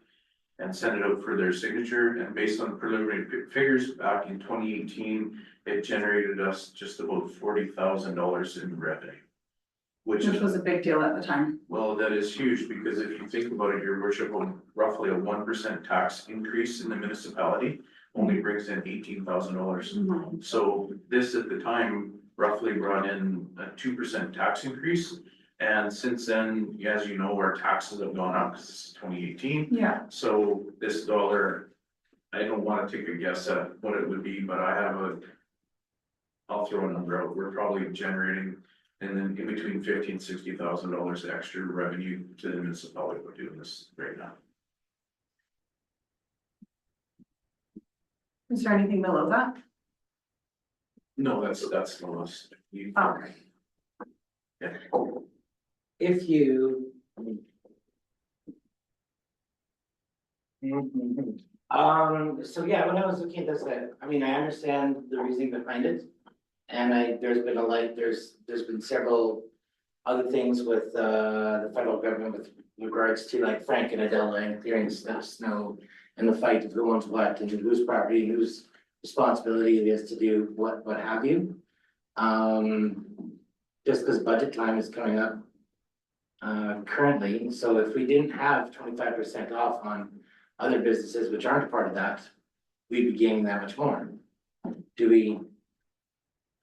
and send it out for their signature. And based on preliminary figures back in 2018, it generated us just about $40,000 in revenue. Which was a big deal at the time. Well, that is huge, because if you think about it, your worship, roughly a 1% tax increase in the municipality only brings in $18,000. So this at the time roughly brought in a 2% tax increase. And since then, as you know, our taxes have gone up because it's 2018. Yeah. So this dollar, I don't want to take a guess at what it would be, but I'll throw a number out. We're probably generating and then in between $50,000 and $60,000 extra revenue to the municipality by doing this right now. Is there anything below that? No, that's the list. Oh. Yeah. If you. So yeah, when I was looking at this, I mean, I understand the reasoning behind it. And there's been several other things with the federal government with regards to like Frank and Adela and clearing snow and the fight of who owns what and whose property, whose responsibility it is to do what have you. Just because budget time is coming up currently, so if we didn't have 25% off on other businesses which aren't a part of that, we'd be gaining that much more.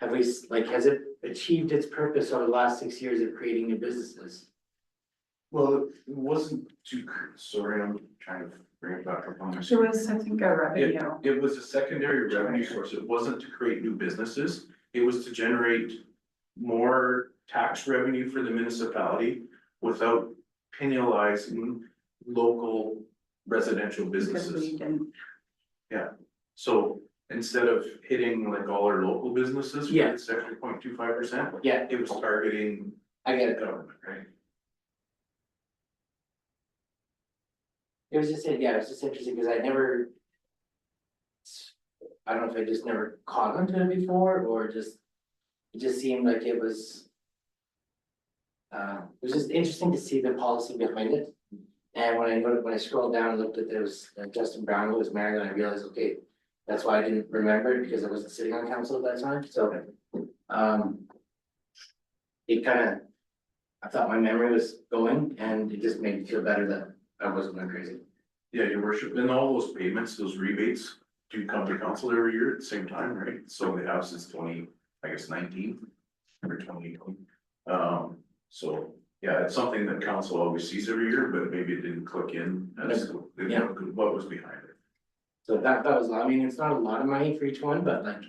Has it achieved its purpose over the last 6 years of creating new businesses? Well, it wasn't too, sorry, I'm trying to bring it back up on my There screen. was, I think, a revenue. It was a secondary revenue source. It wasn't to create new businesses. It was to generate more tax revenue for the municipality without penalizing local residential Because businesses. we didn't, So instead of hitting like all our local businesses for Yeah. this extra 0.25%, Yeah, it was targeting I get it. government, right? It was just, yeah, it was just interesting because I never. I don't know if I just never caught onto it before or just, it just seemed like it was. It was just interesting to see the policy behind it. And when I scrolled down and looked at there was Justin Brown who was married, and I realized, okay, that's why I didn't remember it because I wasn't sitting on council at that time, so. It kind of, I thought my memory was going and it just made me feel better that I wasn't going crazy. Yeah, your worship, and all those payments, those rebates do come to council every year at the same time, right? So they have since 19 or 2020. So, yeah, it's something that council always sees every year, but maybe it didn't click in as to Yeah. what was behind it. So that was, I mean, it's not a lot of money for each one, but like.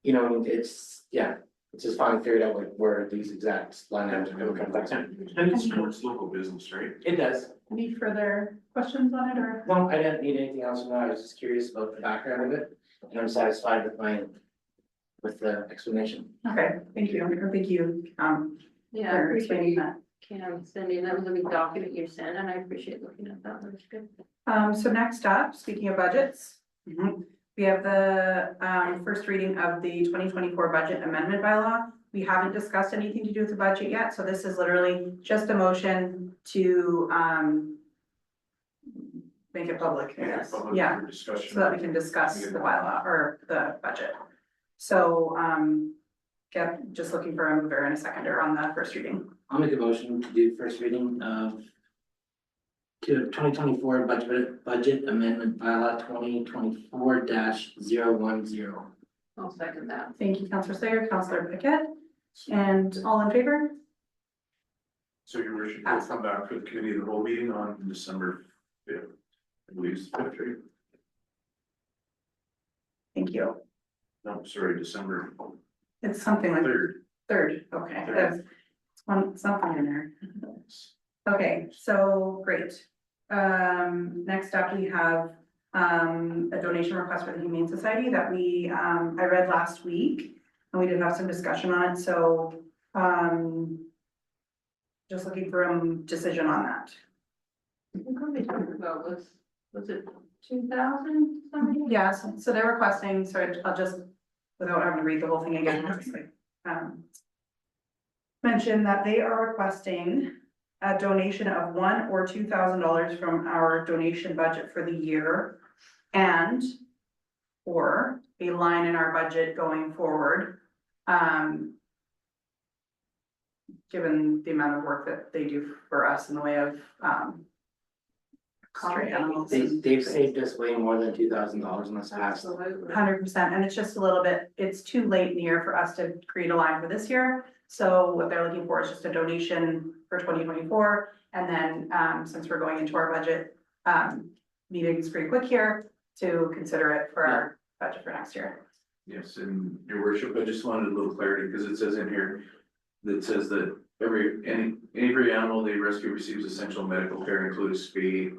You know, it's, yeah, it's just finally figured out like where these exact line items are gonna come back to. And it supports local business, right? It does. any further questions on it or? No, I didn't need anything else from that. I was just curious about the background of it. And I'm satisfied with the explanation. Okay, thank you, thank you, Yeah, I for appreciate explaining you, that. Cam, sending, that was a big document you sent, and I appreciate looking at that, that was good. So next up, speaking of budgets, we have the first reading of the 2024 budget amendment bylaw. We haven't discussed anything to do with the budget yet, so this is literally just a motion to make it public, I guess, Public yeah, Discussion. so that we can discuss the bylaw or the budget. So just looking for a mover and a seconder on the first reading. I'll make a motion to do first reading of. To 2024 budget amendment bylaw 2024-010. I'll second that. Thank you, Councillor Slayer, Councillor Piquet, and all in favor? So your worship will come back for the committee of the whole meeting on December 5th. I believe it's the 5th, right? Thank you. No, sorry, December It's something like 3rd. third, okay, Third. that's something in there. Okay, so great. Next up, we have a donation request for the Humane Society that I read last week. And we did have some discussion on it, so just looking for a decision on that. I think what we talked about was it 2,000 something? Yeah, so they're requesting, so I'll just, without having to read the whole thing again, I'll just like, mention that they are requesting a donation of $1,000 or $2,000 from our donation budget for the year and or a line in our budget going forward. Given the amount of work that they do for us in the way of stray animals. They've saved us way more than $2,000 in this past. Absolutely. 100%, and it's just a little bit, it's too late in the year for us to create a line for this year. So what they're looking for is just a donation for 2024, and then since we're going into our budget meetings pretty quick here, to consider it for our budget for next year. Yes, and your worship, I just wanted a little clarity, because it says in here, that says that every animal they rescue receives essential medical care, including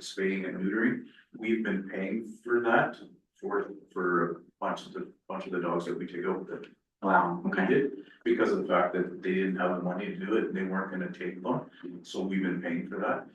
spaying and neutering. We've been paying for that for a bunch of the dogs that we take out that Wow, we okay, did, because of the fact that they didn't have the money to do it, and they weren't gonna take them, so we've been paying for that.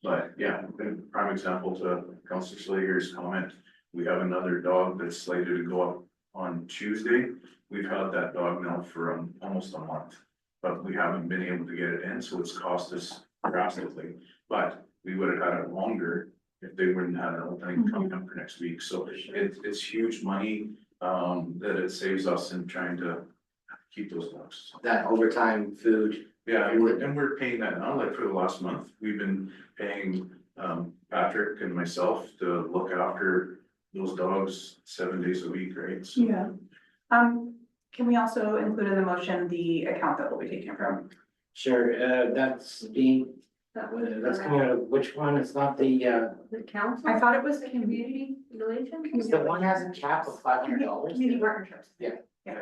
But yeah, a prime example to Councillor Slager's comment, we have another dog that's slated to go up on Tuesday. We've had that dog now for almost a month, but we haven't been able to get it in, so it's cost us drastically. But we would have had it longer if they wouldn't have an opening coming up for next week, so it's huge money that it saves us in trying to keep those dogs. That overtime food. Yeah, and we're paying that now, like for the last month, we've been paying Patrick and myself to look after those dogs 7 days a week, right? So- yeah. Can we also include in the motion the account that we'll be taking it from? Sure, that's being, That was, that's coming out of which one? It's not the, the council. I thought it was The community relations. it's the one has a cap of $500. Community partnerships. Yeah,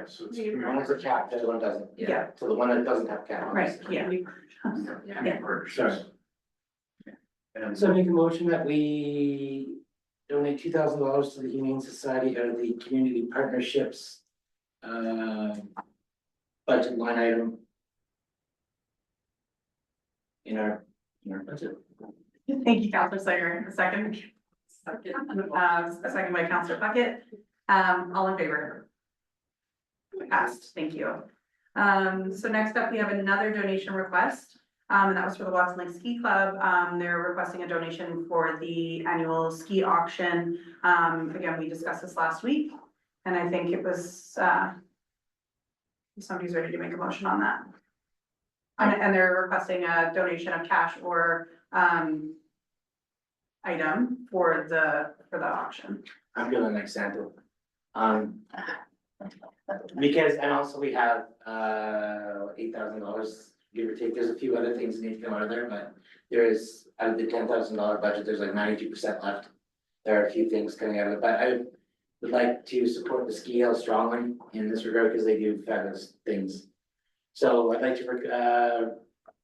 so it's. One has a cap, the other one doesn't. Yeah. So the one that doesn't have cap. Right, yeah. Yeah. Sorry. And So I make a motion that we donate $2,000 to the Humane Society out of the community partnerships. Budget line item. In our budget. Thank you, Counselor Sager. A second. A second by Counselor Puckett. All in favor? Passed, thank you. So next up, we have another donation request. And that was for the Watson Lake Ski Club. They're requesting a donation for the annual ski auction. Again, we discussed this last week, and I think it was, somebody's ready to make a motion on that. And they're requesting a donation of cash or, item for the auction. I'm feeling like Santa. Because, and also we have, $8,000, give or take, there's a few other things that need to come out of there, but there is, out of the $10,000 budget, there's like 92% left. There are a few things coming out of it, but I would like to support the Ski Hill strongly in this regard, because they do fabulous things. So I'd like to,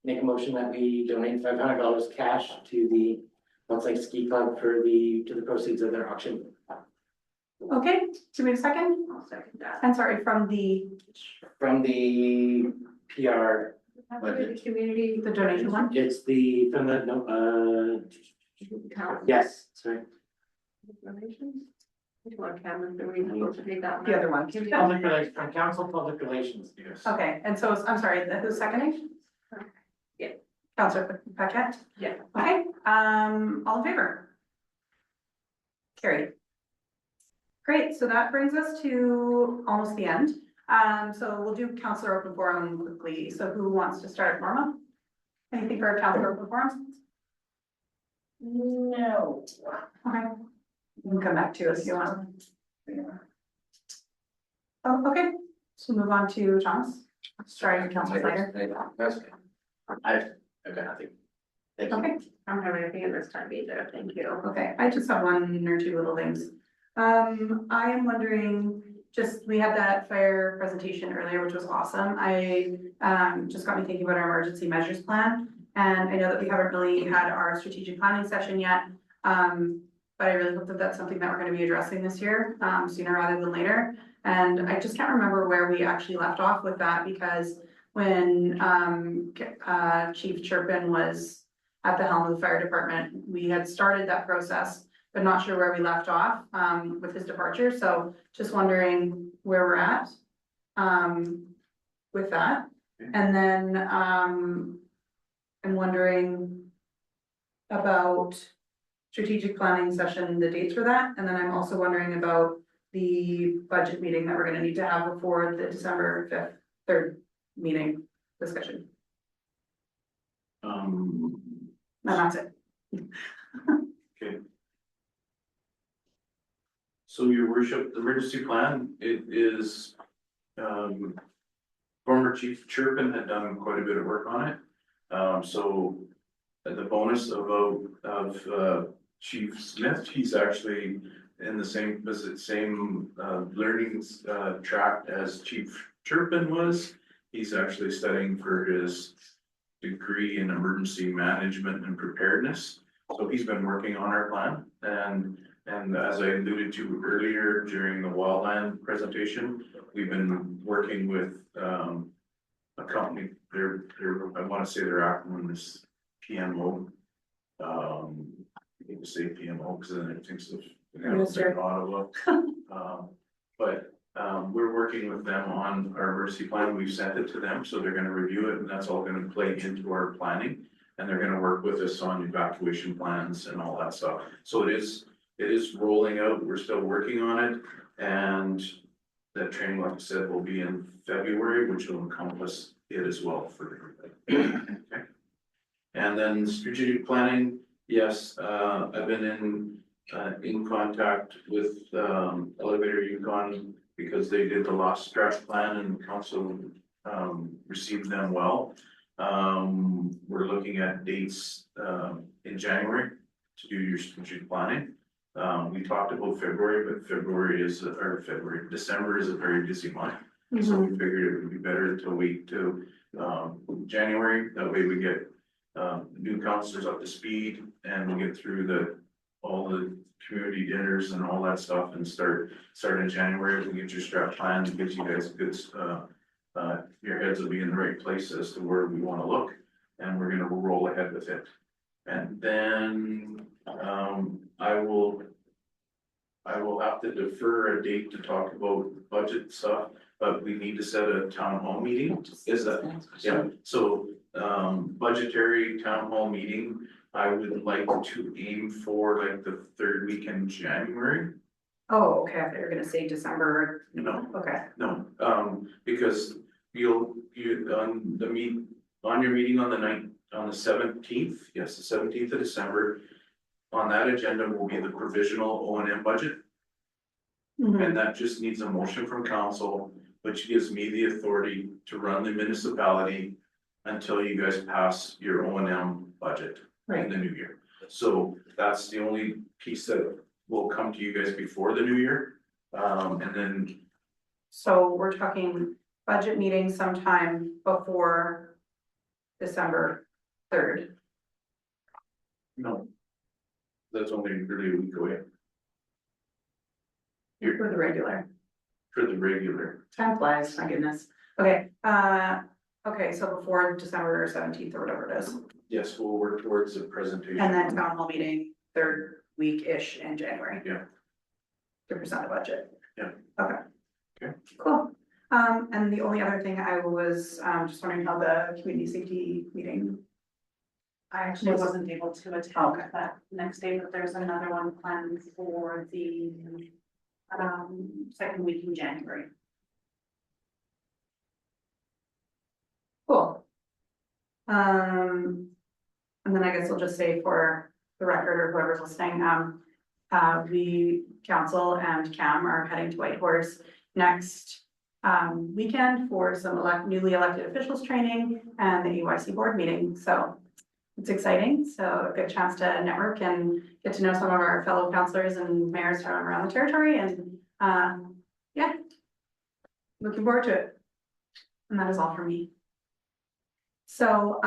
make a motion that we donate $500 cash to the Watts Lake Ski Club to the proceeds of their auction. Okay, do we have a second? I'll second that. I'm sorry, from the PR, The community. The donation one? it's from the, no, Council. yes, sorry. Relations. Which one, Cameron, do we need to take that one? The other one. Public relations, from Council Public Relations. Yes. Okay, and so, I'm sorry, who's seconding? Yeah. Counselor Paquette? Yeah. Okay, all in favor? Carried. Great, so that brings us to almost the end. So we'll do Counselor Open Forum quickly. So who wants to start, Norma? Anything for our Counselor Open Forum? No. Okay. You can come back to us if you want. Oh, okay, so move on to Thomas. Sorry, Counselor Slater. I've got nothing. Thank you. Okay, I don't have anything at this time either, thank you. okay, I just have one or two little things. I am wondering, we had that fire presentation earlier, which was awesome. Just got me thinking about our emergency measures plan. And I know that we haven't really had our strategic planning session yet. But I really hope that that's something that we're gonna be addressing this year, sooner rather than later. And I just can't remember where we actually left off with that, because when, Chief Chirpin was at the helm of the fire department, we had started that process, but not sure where we left off, with his departure. So just wondering where we're at, with that. And then, I'm wondering about strategic planning session, the dates for that. And then I'm also wondering about the budget meeting that we're gonna need to have before the December 3rd meeting discussion. And that's it. Okay. So your worship, the emergency plan, it is, former Chief Chirpin had done quite a bit of work on it. So the bonus of Chief Smith, he's actually in the same learning track as Chief Chirpin was. He's actually studying for his degree in emergency management and preparedness. So he's been working on our plan, and as I alluded to earlier during the wildland presentation, we've been working with a company. I want to say their acronym is PMO. I hate to say PMO because then it thinks of Ottawa. But we're working with them on our emergency plan. We've sent it to them, so they're gonna review it, and that's all gonna play into our planning. And they're gonna work with us on evacuation plans and all that stuff. So it is rolling out. We're still working on it. And that training, like I said, will be in February, which will encompass it as well for everybody. Okay. And then strategic planning, yes, I've been in contact with Elevator Yukon because they did the lost stretch plan and council received them well. We're looking at dates, in January to do your strategic planning. We talked about February, but December is a very busy month. So we figured it would be better to wait to, January, that way we get, new counselors up to speed and we get through all the community dinners and all that stuff and start in January, we get your strat plan, it gives you guys a good, your heads will be in the right place as to where we wanna look, and we're gonna roll ahead with it. And then, I will have to defer a date to talk about budget stuff, but we need to set a town hall meeting, is that, yeah, so, budgetary town hall meeting. I would like to aim for like the third week in January. Oh, okay, I thought you were gonna say December. No. Okay, No, because on your meeting on the 17th, yes, the 17th of December. On that agenda will be the provisional O&M budget, Mhm. and that just needs a motion from council, which gives me the authority to run the municipality until you guys pass your O&M budget in the new year. So that's the only piece that will come to you guys before the new year. And then, So we're talking budget meeting sometime before December 3rd. no. That's only really a week away For the regular. for the regular. Time flies, my goodness. Okay, okay, so before December 17th or whatever it is. Yes, we'll work towards the presentation. And then town hall meeting, third week-ish in January. Yeah. To present the budget. Yeah. Okay. Okay. Cool. And the only other thing I was, just wondering how the community safety meeting. I actually wasn't able to attend Okay. that next day, but there's another one planned for the second week in January. Cool. And then I guess we'll just say for the record or whoever's listening, we, council and CAM are heading to Whitehorse next weekend for some newly elected officials training and the EYC board meeting, so it's exciting, so a good chance to network and get to know some of our fellow councilors and mayors from around the territory, and yeah, looking forward to it. And that is all for me. So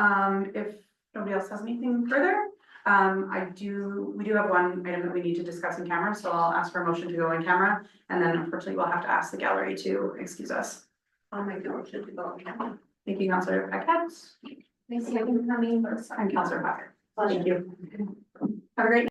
if nobody else has anything further, we do have one item that we need to discuss in camera, so I'll ask for a motion to go in camera, and then unfortunately we'll have to ask the gallery to excuse us. I'll make the motion to go on camera. Thank you, Councilor Paquette. Thanks for coming. And Councilor Packer. Thank you. Have a great night.